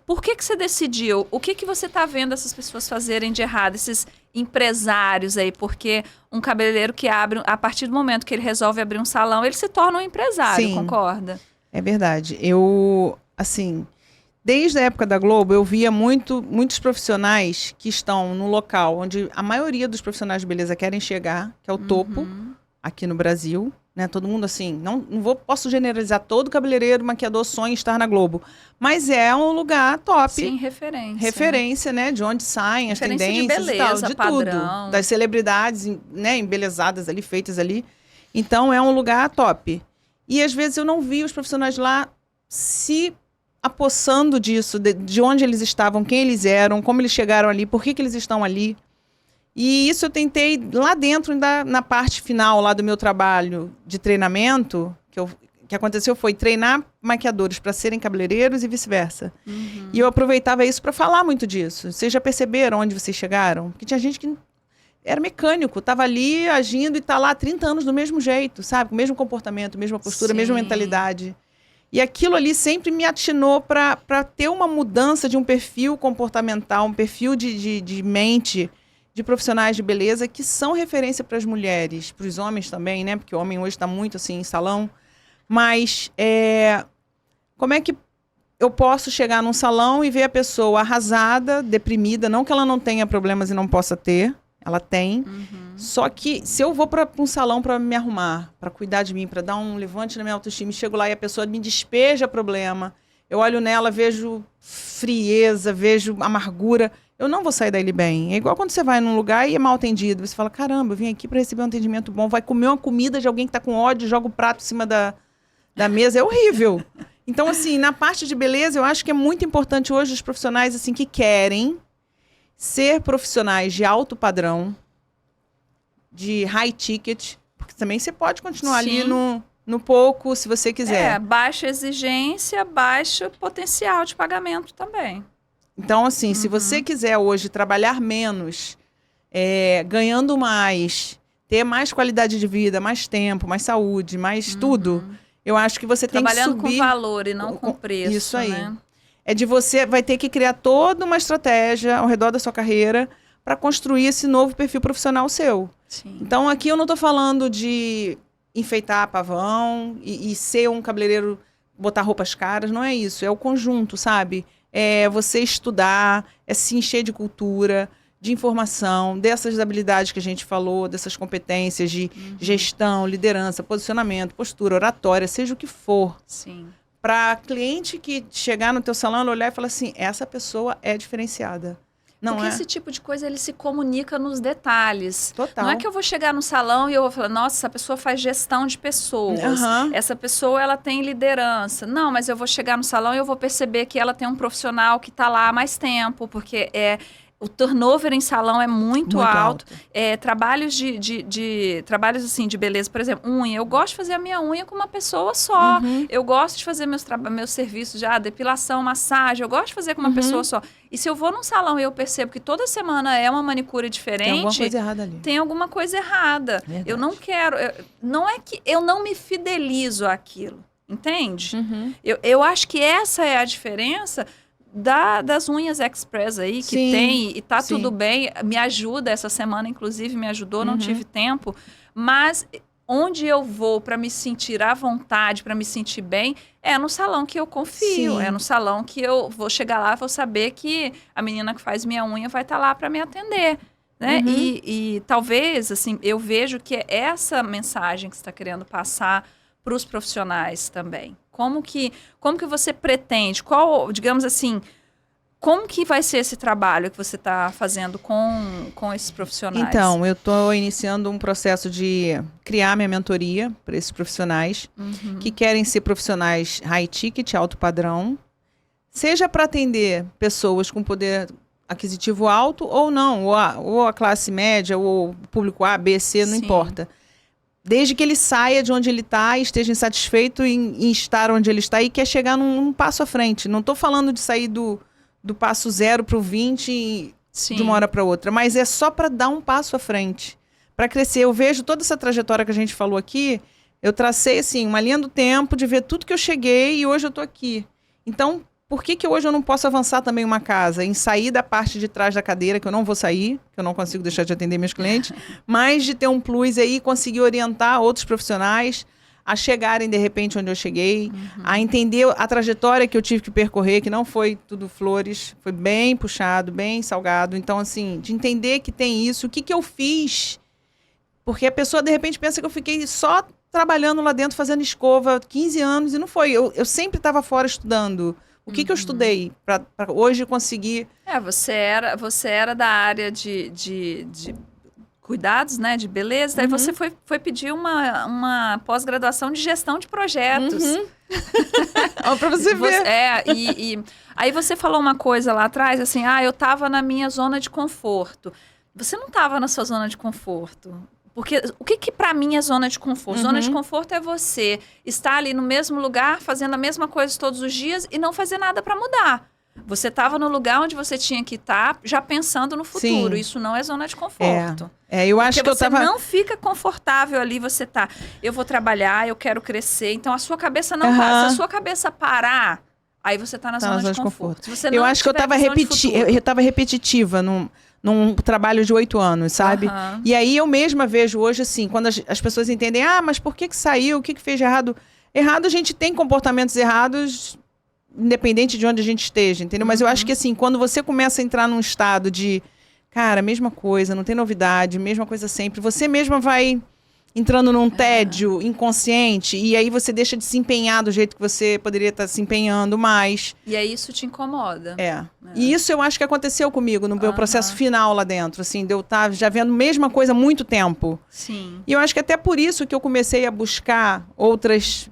Por que você decidiu? O que você está vendo essas pessoas fazerem de errado? Esses empresários aí, porque um cabeleireiro que abre, a partir do momento que ele resolve abrir um salão, ele se torna um empresário, concorda? É verdade. Eu, assim, desde a época da Globo, eu via muitos profissionais que estão no local onde a maioria dos profissionais de beleza querem chegar, que é o topo, aqui no Brasil, né? Todo mundo, assim, posso generalizar, todo cabeleireiro, maquiador sonha em estar na Globo, mas é um lugar top. Sim, referência. Referência, né? De onde saem as tendências de beleza, e tal, de padrão. tudo. Das celebridades, né, embelezadas ali, feitas ali. Então, é um lugar top. E às vezes eu não vi os profissionais lá se apossando disso, de onde eles estavam, quem eles eram, como eles chegaram ali, por que eles estão ali. E isso eu tentei lá dentro, na parte final lá do meu trabalho de treinamento, que aconteceu foi treinar maquiadores para serem cabeleireiros e vice-versa. E eu aproveitava isso para falar muito disso. Vocês já perceberam onde vocês chegaram? Porque tinha gente que era mecânico, estava ali agindo e está lá há 30 anos do mesmo jeito, sabe? Com o mesmo comportamento, mesma postura, mesma mentalidade. E aquilo ali sempre me atinou para ter uma mudança de um perfil comportamental, um perfil de mente, de profissionais de beleza que são referência para as mulheres, para os homens também, né? Porque o homem hoje está muito assim em salão. Mas como é que eu posso chegar num salão e ver a pessoa arrasada, deprimida, não que ela não tenha problemas e não possa ter, ela tem. Só que se eu vou para um salão para me arrumar, para cuidar de mim, para dar um levante na minha autoestima, chego lá e a pessoa me despeja problema, eu olho nela, vejo frieza, vejo amargura, eu não vou sair dali bem. É igual quando você vai num lugar e é mal atendido. Você fala, caramba, eu vim aqui para receber um atendimento bom, vai comer uma comida de alguém que está com ódio, joga o prato em cima da mesa, é horrível. Então, assim, na parte de beleza, eu acho que é muito importante hoje os profissionais assim, que querem ser profissionais de alto padrão, de high ticket, porque também você pode continuar ali no pouco, se você quiser. Baixa exigência, baixo potencial de pagamento também. Então, assim, se você quiser hoje trabalhar menos, ganhando mais, ter mais qualidade de vida, mais tempo, mais saúde, mais tudo, eu acho que você tem que subir... Trabalhando com valor e não com preço, isso aí. Né? Você vai ter que criar toda uma estratégia ao redor da sua carreira para construir esse novo perfil profissional seu. Sim. Então, aqui eu não estou falando de enfeitar pavão e ser um cabeleireiro, botar roupas caras, não é isso. É o conjunto, sabe? É você estudar, é se encher de cultura, de informação, dessas habilidades que a gente falou, dessas competências de gestão, liderança, posicionamento, postura, oratória, seja o que for. Sim. Para cliente que chegar no teu salão, olhar e falar assim, essa pessoa é diferenciada. Não Porque é? esse tipo de coisa, ele se comunica nos detalhes. Total. Não é que eu vou chegar no salão e eu vou falar, nossa, essa pessoa faz gestão de pessoas. Essa pessoa, ela tem liderança. Não, mas eu vou chegar no salão e eu vou perceber que ela tem um profissional que está lá há mais tempo, porque o turnover em salão é muito alto. Trabalhos trabalhos assim de beleza, por exemplo, unha. Eu gosto de fazer a minha unha com uma pessoa só. Eu gosto de fazer meus serviços de depilação, massagem. Eu gosto de fazer com uma pessoa só. E se eu vou num salão e eu percebo que toda semana é uma manicure diferente, tem alguma coisa errada ali. Tem alguma coisa errada. Verdade. Eu não quero. Não é que eu não me fidelizo àquilo. Entende? Eu acho que essa é a diferença das unhas express aí, que tem, e tá tudo bem, me ajuda, essa semana inclusive me ajudou, não tive tempo, mas onde eu vou para me sentir à vontade, para me sentir bem, é no salão que eu confio, é no salão que eu vou chegar lá e vou saber que a menina que faz minha unha vai estar lá para me atender, né? E talvez, assim, eu vejo que é essa mensagem que você está querendo passar para os profissionais também. Como que você pretende, digamos assim, como que vai ser esse trabalho que você está fazendo com esses profissionais? Então, eu estou iniciando um processo de criar minha mentoria para esses profissionais que querem ser profissionais high ticket, alto padrão, seja para atender pessoas com poder aquisitivo alto ou não, ou a classe média, ou o público A, B, C, não importa. Desde que ele saia de onde ele está e esteja insatisfeito em estar onde ele está e quer chegar num passo à frente. Não estou falando de sair do passo 0 para o 20 de uma hora para outra, mas é só para dar um passo à frente, para crescer. Eu vejo toda essa trajetória que a gente falou aqui, eu tracei assim, uma linha do tempo de ver tudo que eu cheguei e hoje eu estou aqui. Então, por que hoje eu não posso avançar também uma casa, em sair da parte de trás da cadeira, que eu não vou sair, que eu não consigo deixar de atender meus clientes, mas de ter um plus aí, conseguir orientar outros profissionais a chegarem, de repente, onde eu cheguei, a entender a trajetória que eu tive que percorrer, que não foi tudo flores, foi bem puxado, bem salgado. Então, assim, de entender que tem isso, o que eu fiz, porque a pessoa, de repente, pensa que eu fiquei só trabalhando lá dentro, fazendo escova 15 anos, e não foi. Eu sempre estava fora estudando. O que eu estudei para hoje conseguir... Você era da área de cuidados, né, de beleza, daí você foi pedir uma pós-graduação de gestão de projetos. Para você ver. Aí você falou uma coisa lá atrás, assim, eu estava na minha zona de conforto. Você não estava na sua zona de conforto. Porque o que para mim é zona de conforto? Zona de conforto é você estar ali no mesmo lugar, fazendo a mesma coisa todos os dias e não fazer nada para mudar. Você estava no lugar onde você tinha que estar, já pensando no futuro. Isso não é zona de conforto. Eu acho que você não fica confortável ali, você tá. Eu vou trabalhar, eu quero crescer. Então a sua cabeça não para. Se a sua cabeça parar, aí você tá na zona de conforto. Se você não eu acho que eu estava repetitiva num trabalho de 8 anos, sabe? E aí eu mesma vejo hoje assim, quando as pessoas entendem, mas por que saiu? O que fez de errado? Errado, a gente tem comportamentos errados, independente de onde a gente esteja, entendeu? Mas eu acho que assim, quando você começa a entrar num estado de, cara, mesma coisa, não tem novidade, mesma coisa sempre, você mesma vai entrando num tédio inconsciente, e aí você deixa de se empenhar do jeito que você poderia estar se empenhando mais. E aí isso te incomoda. E isso eu acho que aconteceu comigo no meu processo final lá dentro, assim, de eu estar já vendo a mesma coisa há muito tempo. Sim. E eu acho que até por isso que eu comecei a buscar outras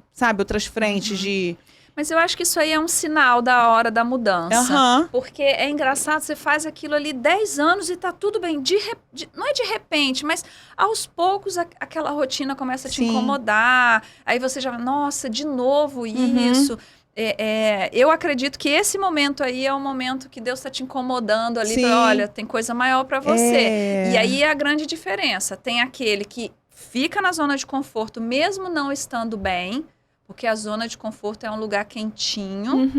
frentes de... Mas eu acho que isso aí é um sinal da hora da mudança. Porque é engraçado, você faz aquilo ali 10 anos e tá tudo bem. Não é de repente, mas aos poucos aquela rotina começa a te incomodar. Aí você já, nossa, de novo isso. Eu acredito que esse momento aí é o momento que Deus está te incomodando ali. Pra, olha, tem coisa maior para você. E aí é a grande diferença. Tem aquele que fica na zona de conforto, mesmo não estando bem. Porque a zona de conforto é um lugar quentinho,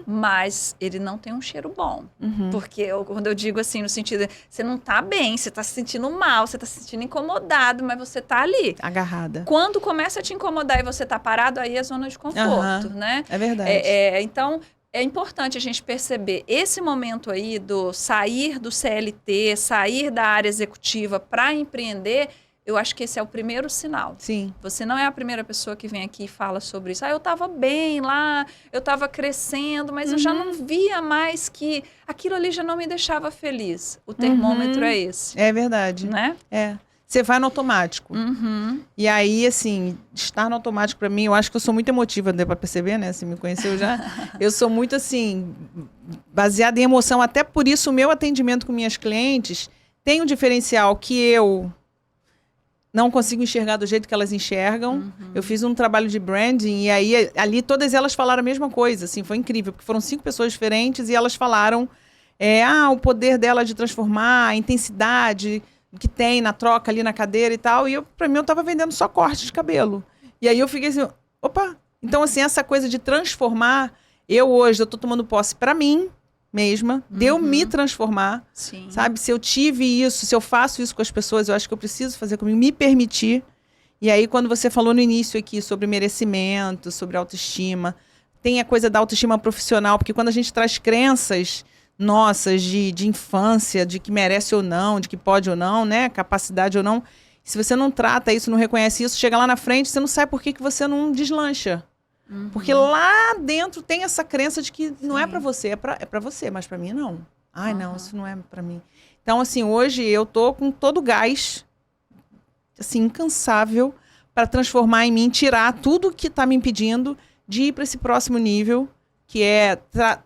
mas ele não tem um cheiro bom. Porque quando eu digo assim, no sentido, você não tá bem, você tá se sentindo mal, você tá se sentindo incomodado, mas você tá ali. Agarrada. Quando começa a te incomodar e você tá parado, aí é zona de conforto, né? É verdade. Então, é importante a gente perceber esse momento aí do sair do CLT, sair da área executiva para empreender. Eu acho que esse é o primeiro sinal. Sim. Você não é a primeira pessoa que vem aqui e fala sobre isso. Eu estava bem lá, eu estava crescendo, mas eu já não via mais que aquilo ali já não me deixava feliz. O termômetro é esse. É verdade. Né? É. Você vai no automático. E aí, assim, estar no automático pra mim, eu acho que eu sou muito emotiva, deu pra perceber, né? Você me conheceu já. Eu sou muito, assim, baseada em emoção. Até por isso, o meu atendimento com minhas clientes tem um diferencial que eu não consigo enxergar do jeito que elas enxergam. Eu fiz um trabalho de branding e aí, ali, todas elas falaram a mesma coisa, assim, foi incrível, porque foram 5 pessoas diferentes e elas falaram o poder dela de transformar, a intensidade que tem na troca ali na cadeira e tal, e pra mim eu tava vendendo só corte de cabelo. E aí eu fiquei assim, opa! Então, assim, essa coisa de transformar, eu tô tomando posse pra mim mesma, de eu me transformar, Sim. sabe? Se eu tive isso, se eu faço isso com as pessoas, eu acho que eu preciso fazer comigo, me permitir. E aí, quando você falou no início aqui sobre merecimento, sobre autoestima, tem a coisa da autoestima profissional, porque quando a gente traz crenças nossas de infância, de que merece ou não, de que pode ou não, né? Capacidade ou não. Se você não trata isso, não reconhece isso, chega lá na frente, você não sabe por que você não deslancha. Porque lá dentro tem essa crença de que não é pra você, é pra você, mas pra mim não. Ai, não, isso não é pra mim. Então, assim, hoje eu tô com todo o gás, assim, incansável, para transformar em mim, tirar tudo que tá me impedindo de ir para esse próximo nível, que é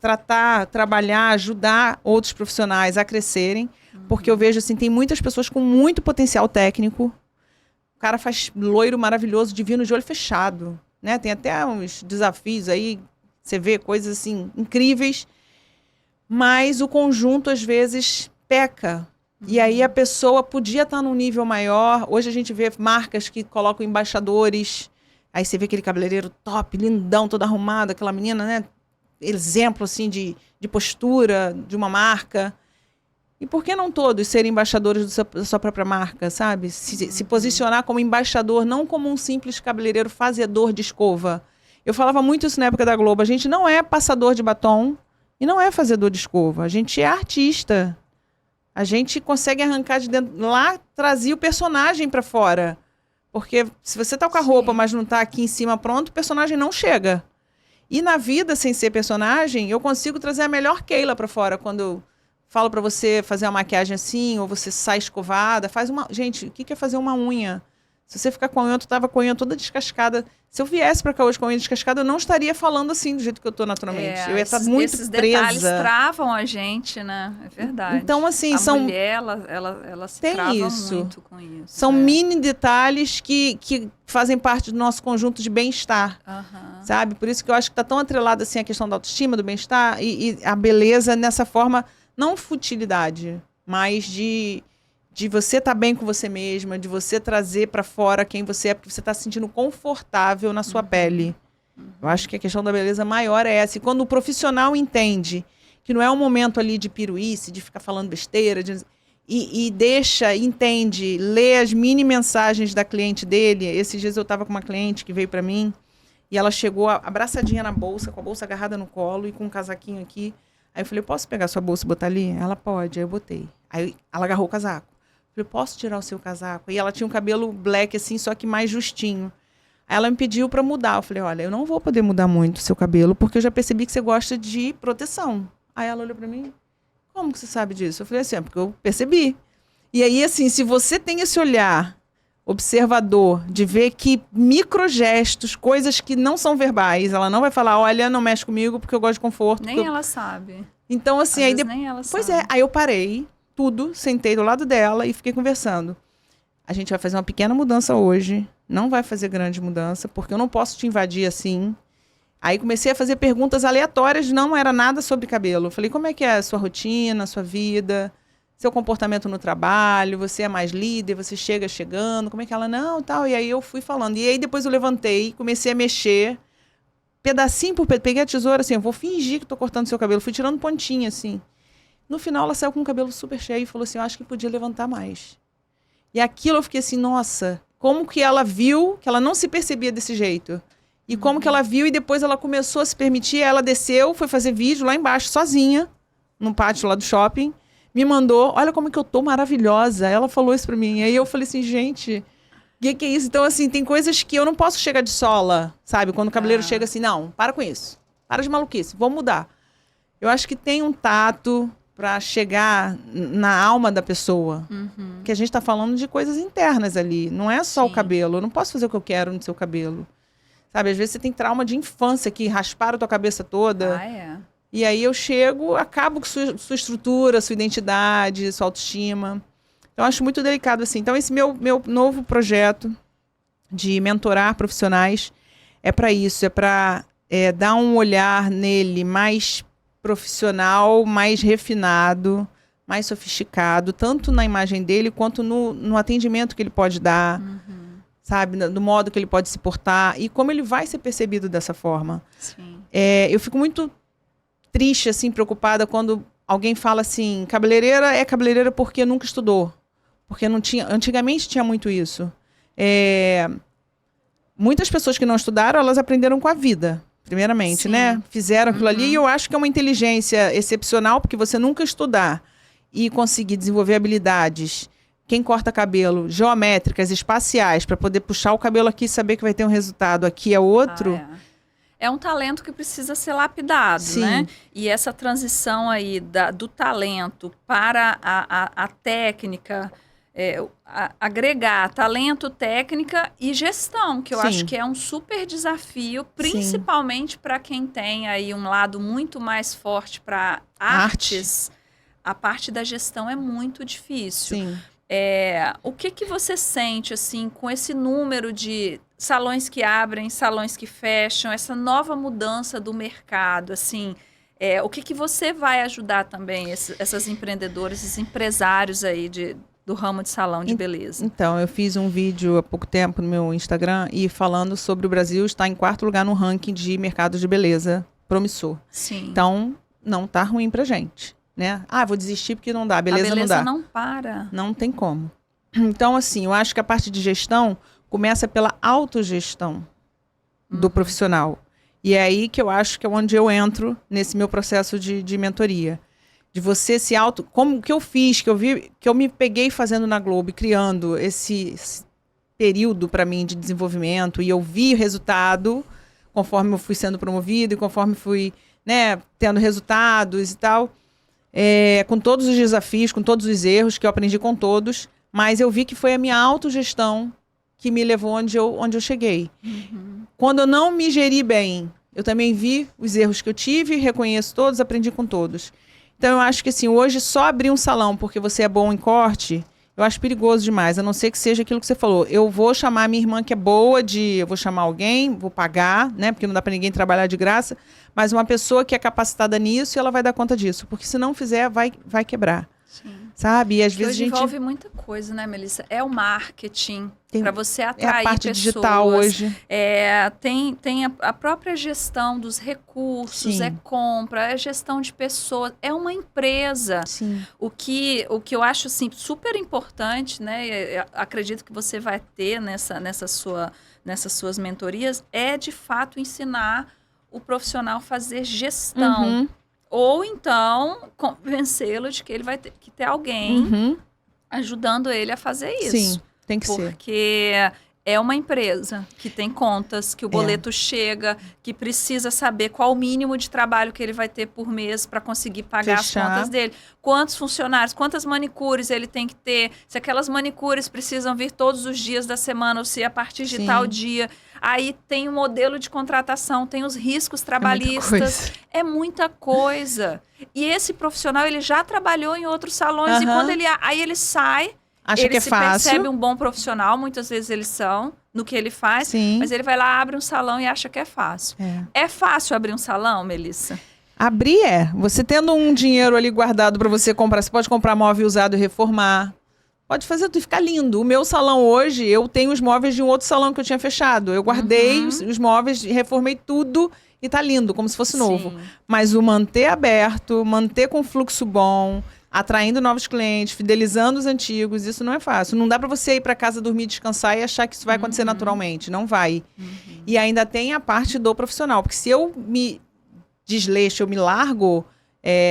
tratar, trabalhar, ajudar outros profissionais a crescerem, porque eu vejo assim, tem muitas pessoas com muito potencial técnico, o cara faz loiro maravilhoso, divino de olho fechado, né? Tem até uns desafios aí, você vê coisas assim incríveis, mas o conjunto às vezes peca. E aí a pessoa podia estar num nível maior. Hoje a gente vê marcas que colocam embaixadores, aí você vê aquele cabeleireiro top, lindão, todo arrumado, aquela menina, né? Exemplo assim de postura de uma marca. E por que não todos serem embaixadores da sua própria marca, sabe? Se posicionar como embaixador, não como um simples cabeleireiro fazedor de escova. Eu falava muito isso na época da Globo. A gente não é passador de batom e não é fazedor de escova. A gente é artista. A gente consegue arrancar de dentro. Lá, trazia o personagem para fora. Porque se você tá com a roupa, mas não tá aqui em cima pronto, o personagem não chega. E na vida, sem ser personagem, eu consigo trazer a melhor Keila para fora. Quando eu falo para você fazer uma maquiagem assim, ou você sai escovada, faz uma... Gente, o que é fazer uma unha? Se você ficar com a unha, eu tava com a unha toda descascada. Se eu viesse para cá hoje com a unha descascada, eu não estaria falando assim, do jeito que eu tô naturalmente. Eu ia estar muito esses presa. Esses detalhes travam a gente, né? É verdade. Então, assim, a mulher, ela se trava muito com isso. São mini detalhes que fazem parte do nosso conjunto de bem-estar, sabe? Por isso que eu acho que está tão atrelado assim, a questão da autoestima, do bem-estar e a beleza nessa forma, não futilidade, mas de você estar bem com você mesma, de você trazer para fora quem você é, porque você está se sentindo confortável na sua pele. Eu acho que a questão da beleza maior é essa. E quando o profissional entende que não é um momento ali de piruíce, de ficar falando besteira, e entende, lê as mini mensagens da cliente dele. Esses dias eu estava com uma cliente que veio para mim e ela chegou abraçadinha na bolsa, com a bolsa agarrada no colo e com um casaquinho aqui. Aí eu falei, posso pegar sua bolsa e botar ali? Ela pode. Aí eu botei. Aí ela agarrou o casaco. Eu falei, posso tirar o seu casaco? E ela tinha um cabelo black assim, só que mais justinho. Aí ela me pediu para mudar. Eu falei, olha, eu não vou poder mudar muito o seu cabelo, porque eu já percebi que você gosta de proteção. Aí ela olhou para mim, como que você sabe disso? Eu falei assim, porque eu percebi. E aí, assim, se você tem esse olhar observador, de ver que microgestos, coisas que não são verbais, ela não vai falar, olha, não mexe comigo porque eu gosto de conforto. Nem ela sabe. Então, assim, aí nem ela pois sabe. Aí eu parei tudo, sentei do lado dela e fiquei conversando. A gente vai fazer uma pequena mudança hoje, não vai fazer grande mudança, porque eu não posso te invadir assim. Aí comecei a fazer perguntas aleatórias, não era nada sobre cabelo. Eu falei, como é que é a sua rotina, a sua vida, seu comportamento no trabalho, você é mais líder, você chegando, como é que ela, não, tal. E aí eu fui falando. E aí depois eu levantei, comecei a mexer, pedacinho por pedacinho, peguei a tesoura assim, eu vou fingir que tô cortando seu cabelo, fui tirando pontinha assim. No final ela saiu com o cabelo super cheio e falou assim, eu acho que podia levantar mais. E aquilo eu fiquei assim, nossa, como que ela viu que ela não se percebia desse jeito? E como que ela viu e depois ela começou a se permitir, ela desceu, foi fazer vídeo lá embaixo, sozinha, no pátio lá do shopping, me mandou, olha como que eu tô maravilhosa. Ela falou isso pra mim. Aí eu falei assim, gente, o que é isso? Então, assim, tem coisas que eu não posso chegar de sola, sabe? Quando o cabeleireiro chega assim, não, para com isso. Para de maluquice, vamos mudar. Eu acho que tem um tato pra chegar na alma da pessoa. Que a gente tá falando de coisas internas ali. Não é só o cabelo. Eu não posso fazer o que eu quero no seu cabelo. Sabe, às vezes você tem trauma de infância que rasparam a tua cabeça toda. Ah, é. E aí eu chego, acabo com sua estrutura, sua identidade, sua autoestima. Então, eu acho muito delicado, assim. Então, esse meu novo projeto de mentorar profissionais é para isso. É para dar um olhar nele mais profissional, mais refinado, mais sofisticado, tanto na imagem dele quanto no atendimento que ele pode dar, sabe? Do modo que ele pode se portar e como ele vai ser percebido dessa forma. Sim. Eu fico muito triste, assim, preocupada quando alguém fala assim, cabeleireira é cabeleireira porque nunca estudou. Porque não tinha, antigamente tinha muito isso. Muitas pessoas que não estudaram, elas aprenderam com a vida, primeiramente, Sim. né? Fizeram aquilo ali e eu acho que é uma inteligência excepcional, porque você nunca estudar e conseguir desenvolver habilidades, quem corta cabelo, geométricas, espaciais, para poder puxar o cabelo aqui e saber que vai ter um resultado aqui é outro. É um talento que precisa ser lapidado, Sim. né? E essa transição aí do talento para a técnica, agregar talento, técnica e gestão, que eu Sim. acho que é um super desafio, principalmente para quem tem aí um lado muito mais forte para artes. A parte da gestão é muito difícil. Sim. O que você sente, assim, com esse número de salões que abrem, salões que fecham, essa nova mudança do mercado, assim, o que você vai ajudar também essas empreendedoras, esses empresários aí do ramo de salão de beleza? Então, eu fiz um vídeo há pouco tempo no meu Instagram e falando sobre o Brasil estar em 4º lugar no ranking de mercado de beleza promissor. Sim. Então, não tá ruim pra gente, né? Ah, vou desistir porque não dá, beleza, a beleza não dá. não para. Não tem como. Então, assim, eu acho que a parte de gestão começa pela autogestão do profissional. E é aí que eu acho que é onde eu entro nesse meu processo de mentoria. De você se como que eu fiz, que eu me peguei fazendo na Globo, criando esse período para mim de desenvolvimento, e eu vi o resultado conforme eu fui sendo promovido e conforme fui, né, tendo resultados e tal. Com todos os desafios, com todos os erros que eu aprendi com todos, mas eu vi que foi a minha autogestão que me levou onde eu cheguei. Quando eu não me geri bem, eu também vi os erros que eu tive, reconheço todos, aprendi com todos. Então eu acho que assim, hoje só abrir um salão porque você é bom em corte, eu acho perigoso demais, a não ser que seja aquilo que você falou. Eu vou chamar a minha irmã que é boa eu vou chamar alguém, vou pagar, né? Porque não dá para ninguém trabalhar de graça, mas uma pessoa que é capacitada nisso e ela vai dar conta disso, porque se não fizer, vai quebrar. Sim. Sabe? E às Hoje vezes a gente envolve muita coisa, né, Melissa? É o marketing, para você é atrair a parte pessoas. digital hoje. Tem a própria gestão dos recursos, Sim. compra, é gestão de pessoas, é uma empresa. Sim. O que eu acho assim, super importante, né? Eu acredito que você vai ter nessas suas mentorias, é de fato ensinar o profissional a fazer gestão. Ou então convencê-lo de que ele vai ter que ter alguém ajudando ele a fazer isso. Sim, tem que ser. Porque é uma empresa que tem contas, que o boleto chega, que precisa saber qual o mínimo de trabalho que ele vai ter por mês para conseguir pagar as contas dele. Quantos funcionários, quantas manicures ele tem que ter, se aquelas manicures precisam vir todos os dias da semana ou se a partir de tal dia. Aí tem o modelo de contratação, tem os riscos trabalhistas. É muita coisa. E esse profissional, ele já trabalhou em outros salões e quando ele sai, acha ele que é se fácil. percebe um bom profissional, muitas vezes eles são, no que ele faz, mas ele vai lá, abre um salão e acha que é fácil. É fácil abrir um salão, Melissa? Abrir você tendo um dinheiro ali guardado para você comprar, você pode comprar móvel usado e reformar. Pode fazer tudo, ficar lindo. O meu salão hoje, eu tenho os móveis de um outro salão que eu tinha fechado. Eu guardei os móveis, reformei tudo e tá lindo, como se fosse novo. Mas o manter aberto, manter com fluxo bom, atraindo novos clientes, fidelizando os antigos. Isso não é fácil. Não dá para você ir para casa dormir, descansar e achar que isso vai acontecer naturalmente. Não vai. E ainda tem a parte do profissional. Porque se eu me desleixo, eu me largo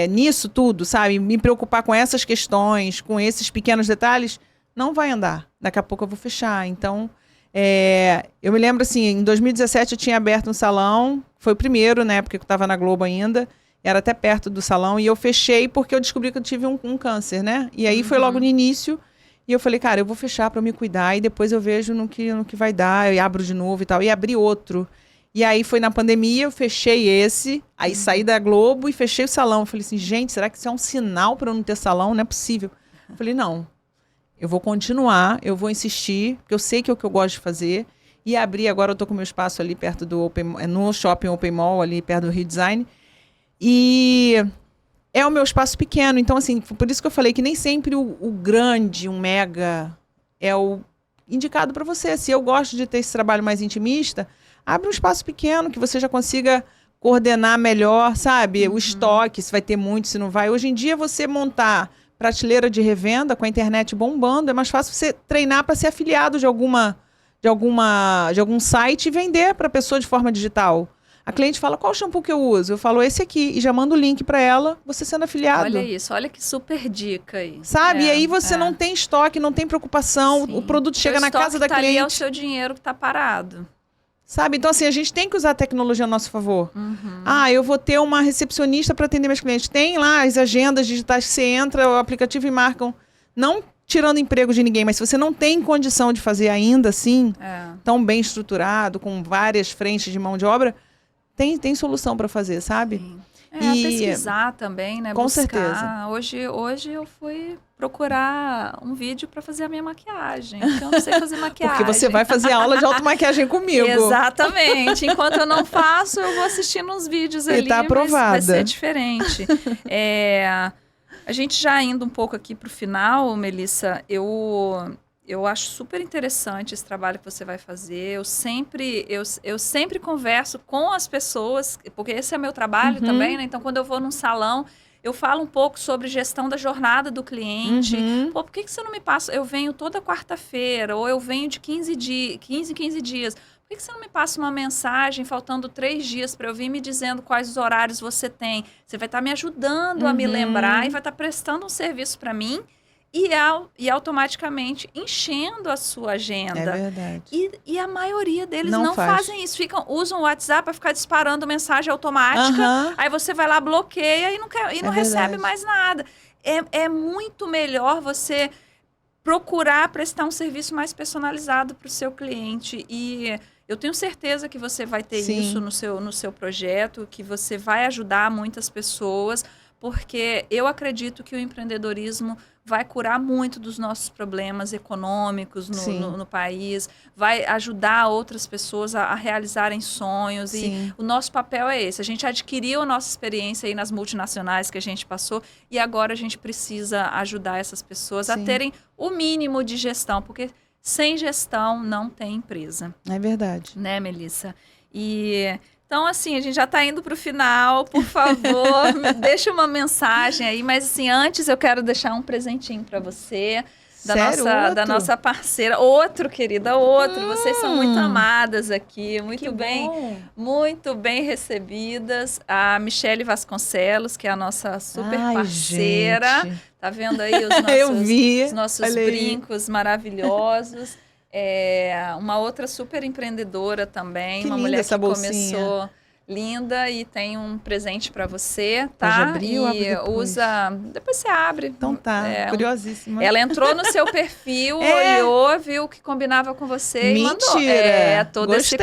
nisso tudo, sabe? Me preocupar com essas questões, com esses pequenos detalhes, não vai andar. Daqui a pouco eu vou fechar. Então, eu me lembro assim, em 2017 eu tinha aberto um salão. Foi o primeiro, né? Porque eu estava na Globo ainda. Era até perto do salão, e eu fechei porque eu descobri que eu tive um câncer, né? E aí foi logo no início, e eu falei, cara, eu vou fechar para me cuidar, e depois eu vejo no que vai dar, eu abro de novo e tal, e abri outro. E aí foi na pandemia, eu fechei esse, aí saí da Globo e fechei o salão. Eu falei assim, gente, será que isso é um sinal para eu não ter salão? Não é possível. Eu falei, não, eu vou continuar, eu vou insistir, porque eu sei que é o que eu gosto de fazer, e abri, agora eu tô com o meu espaço ali perto do no Shopping Open Mall, ali perto do Rio Design. E é o meu espaço pequeno. Então, assim, por isso que eu falei que nem sempre o grande, um mega, é o indicado para você. Se eu gosto de ter esse trabalho mais intimista, abre um espaço pequeno que você já consiga coordenar melhor, sabe? O estoque, se vai ter muito, se não vai. Hoje em dia, você montar prateleira de revenda com a internet bombando, é mais fácil você treinar para ser afiliado de algum site e vender para a pessoa de forma digital. A cliente fala, qual shampoo que eu uso? Eu falo, esse aqui. E já mando o link para ela, você sendo afiliado. Olha isso, olha que super dica aí. Sabe? E aí você não tem estoque, não tem preocupação. Sim. O produto chega na casa da cliente. Ali é o seu dinheiro que está parado. Sabe? Então, assim, a gente tem que usar a tecnologia a nosso favor. Eu vou ter uma recepcionista para atender meus clientes. Tem lá as agendas digitais que você entra, o aplicativo e marcam. Não tirando emprego de ninguém, mas se você não tem condição de fazer ainda assim, tão bem estruturado, com várias frentes de mão de obra, tem solução para fazer, sabe? Sim. E pesquisar também, né? Com certeza. Hoje eu fui procurar um vídeo para fazer a minha maquiagem, porque eu não sei fazer maquiagem. Porque você vai fazer aula de automaquiagem comigo. Exatamente. Enquanto eu não faço, eu vou assistindo uns vídeos ali, tá aprovada. Mas vai ser diferente. A gente já indo um pouco aqui para o final, Melissa, eu acho super interessante esse trabalho que você vai fazer. Eu sempre converso com as pessoas, porque esse é meu trabalho também, né? Então, quando eu vou num salão, eu falo um pouco sobre gestão da jornada do cliente. Pô, por que você não me passa? Eu venho toda quarta-feira, ou eu venho de 15 em 15 dias. Por que você não me passa uma mensagem faltando 3 dias para eu vir me dizendo quais os horários você tem? Você vai estar me ajudando a me lembrar e vai estar prestando um serviço para mim. E automaticamente enchendo a sua agenda. É verdade. E a maioria deles não fazem isso. Usam o WhatsApp para ficar disparando mensagem automática. Aí você vai lá, bloqueia e não recebe mais nada. É muito melhor você procurar prestar um serviço mais personalizado para o seu cliente. E eu tenho certeza que você vai ter isso no seu projeto, que você vai ajudar muitas pessoas, porque eu acredito que o empreendedorismo vai curar muito dos nossos problemas econômicos no país, vai ajudar outras pessoas a realizarem sonhos. E o nosso papel é esse. A gente adquiriu a nossa experiência aí nas multinacionais que a gente passou e agora a gente precisa ajudar essas pessoas a terem o mínimo de gestão, porque sem gestão não tem empresa. É verdade. Né, Melissa? Então, assim, a gente já está indo para o final. Por favor, me deixa uma mensagem aí. Mas, assim, antes eu quero deixar um presentinho para você. Da nossa parceira. Outro, querida, outro. Vocês são muito amadas aqui. Muito bem recebidas. A Michele Vasconcelos, que é a nossa super parceira. Gente. Tá vendo aí os nossos brincos maravilhosos. Uma outra super empreendedora também, uma mulher que começou linda e tem um presente para você, tá? Depois você abre. Então tá, curiosíssima. Ela entrou no seu perfil, olhou, viu o que combinava com você e mandou. Todo esse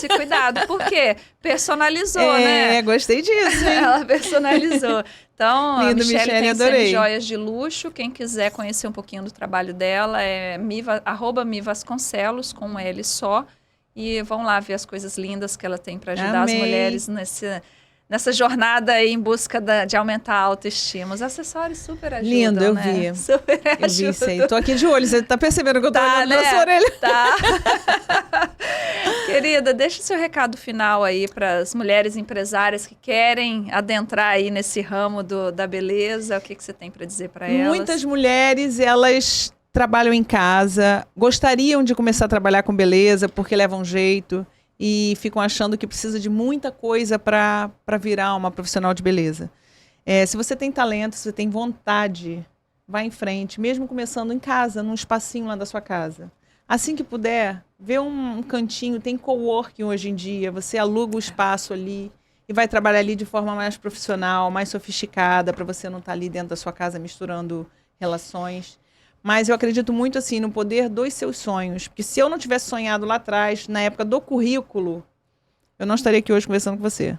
cuidado. Por quê? Personalizou, né? Gostei disso, hein? Ela personalizou. Então, lindo, a Michele tem adorei. joias de luxo. Quem quiser conhecer um pouquinho do trabalho dela é @mivasconcelos, com um L só. E vão lá ver as coisas lindas que ela tem para ajudar as mulheres nessa jornada aí em busca de aumentar a autoestima. Os acessórios super ajudam, Lindo, eu né? vi. Super Eu vi isso aí. Tô aqui de olho. Você tá percebendo que eu tô olhando na sua orelha? Tá. Querida, deixa o seu recado final aí para as mulheres empresárias que querem adentrar aí nesse ramo da beleza. O que você tem para dizer para elas? Muitas mulheres, elas trabalham em casa, gostariam de começar a trabalhar com beleza porque levam jeito e ficam achando que precisa de muita coisa para virar uma profissional de beleza. Se você tem talento, se você tem vontade, vá em frente, mesmo começando em casa, num espacinho lá da sua casa. Assim que puder, vê um cantinho, tem coworking hoje em dia, você aluga o espaço ali e vai trabalhar ali de forma mais profissional, mais sofisticada, para você não estar ali dentro da sua casa misturando relações. Mas eu acredito muito assim no poder dos seus sonhos, porque se eu não tivesse sonhado lá atrás, na época do currículo, eu não estaria aqui hoje conversando com você.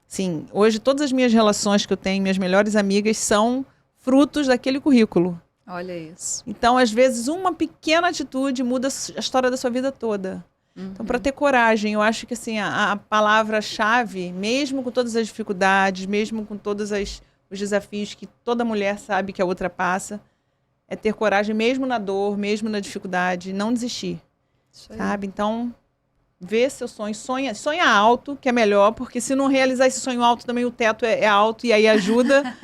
Sim, hoje todas as minhas relações que eu tenho, minhas melhores amigas, são frutos daquele currículo. Olha isso. Então, às vezes, uma pequena atitude muda a história da sua vida toda. Então, para ter coragem, eu acho que assim, a palavra-chave, mesmo com todas as dificuldades, mesmo com todos os desafios que toda mulher sabe que a outra passa, é ter coragem mesmo na dor, mesmo na dificuldade, não desistir. Sabe? Então, vê seu sonho, sonha alto, que é melhor, porque se não realizar esse sonho alto, também o teto é alto e aí ajuda.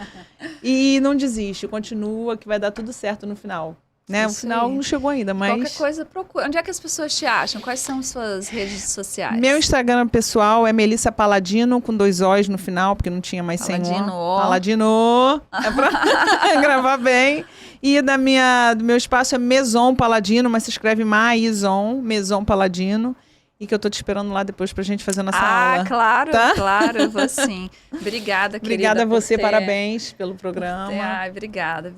E não desiste, continua, que vai dar tudo certo no final. Né? O final não chegou ainda, mas... Qualquer coisa, procura. Onde é que as pessoas te acham? Quais são as suas redes sociais? Meu Instagram pessoal é Melissa Paladino, com 2 Os no final, porque não tinha mais sem O. Paladino. É pra gravar bem. E do meu espaço é Maison Paladino, mas se escreve Maison Paladino. E que eu tô te esperando lá depois pra gente fazer a nossa aula. Claro, tá? Claro, eu vou sim. Obrigada, querida. Obrigada a você, parabéns pelo programa. Obrigada.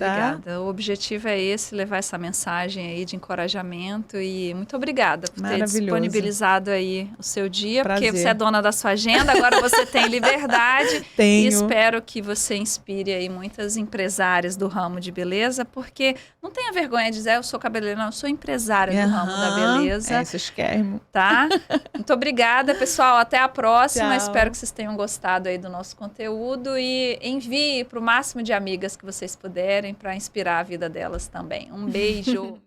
O objetivo é esse, levar essa mensagem aí de encorajamento e muito obrigada por ter disponibilizado aí o seu dia, porque você é dona da sua agenda, agora você tem liberdade. Tenho. E espero que você inspire aí muitas empresárias do ramo de beleza, porque não tenha vergonha de dizer, eu sou cabeleireira, não, eu sou empresária do ramo da beleza. Isso esquermo. Tá? Muito obrigada, pessoal. Até a próxima. Tchau. Espero que vocês tenham gostado aí do nosso conteúdo e envie para o máximo de amigas que vocês puderem para inspirar a vida delas também. Um beijo.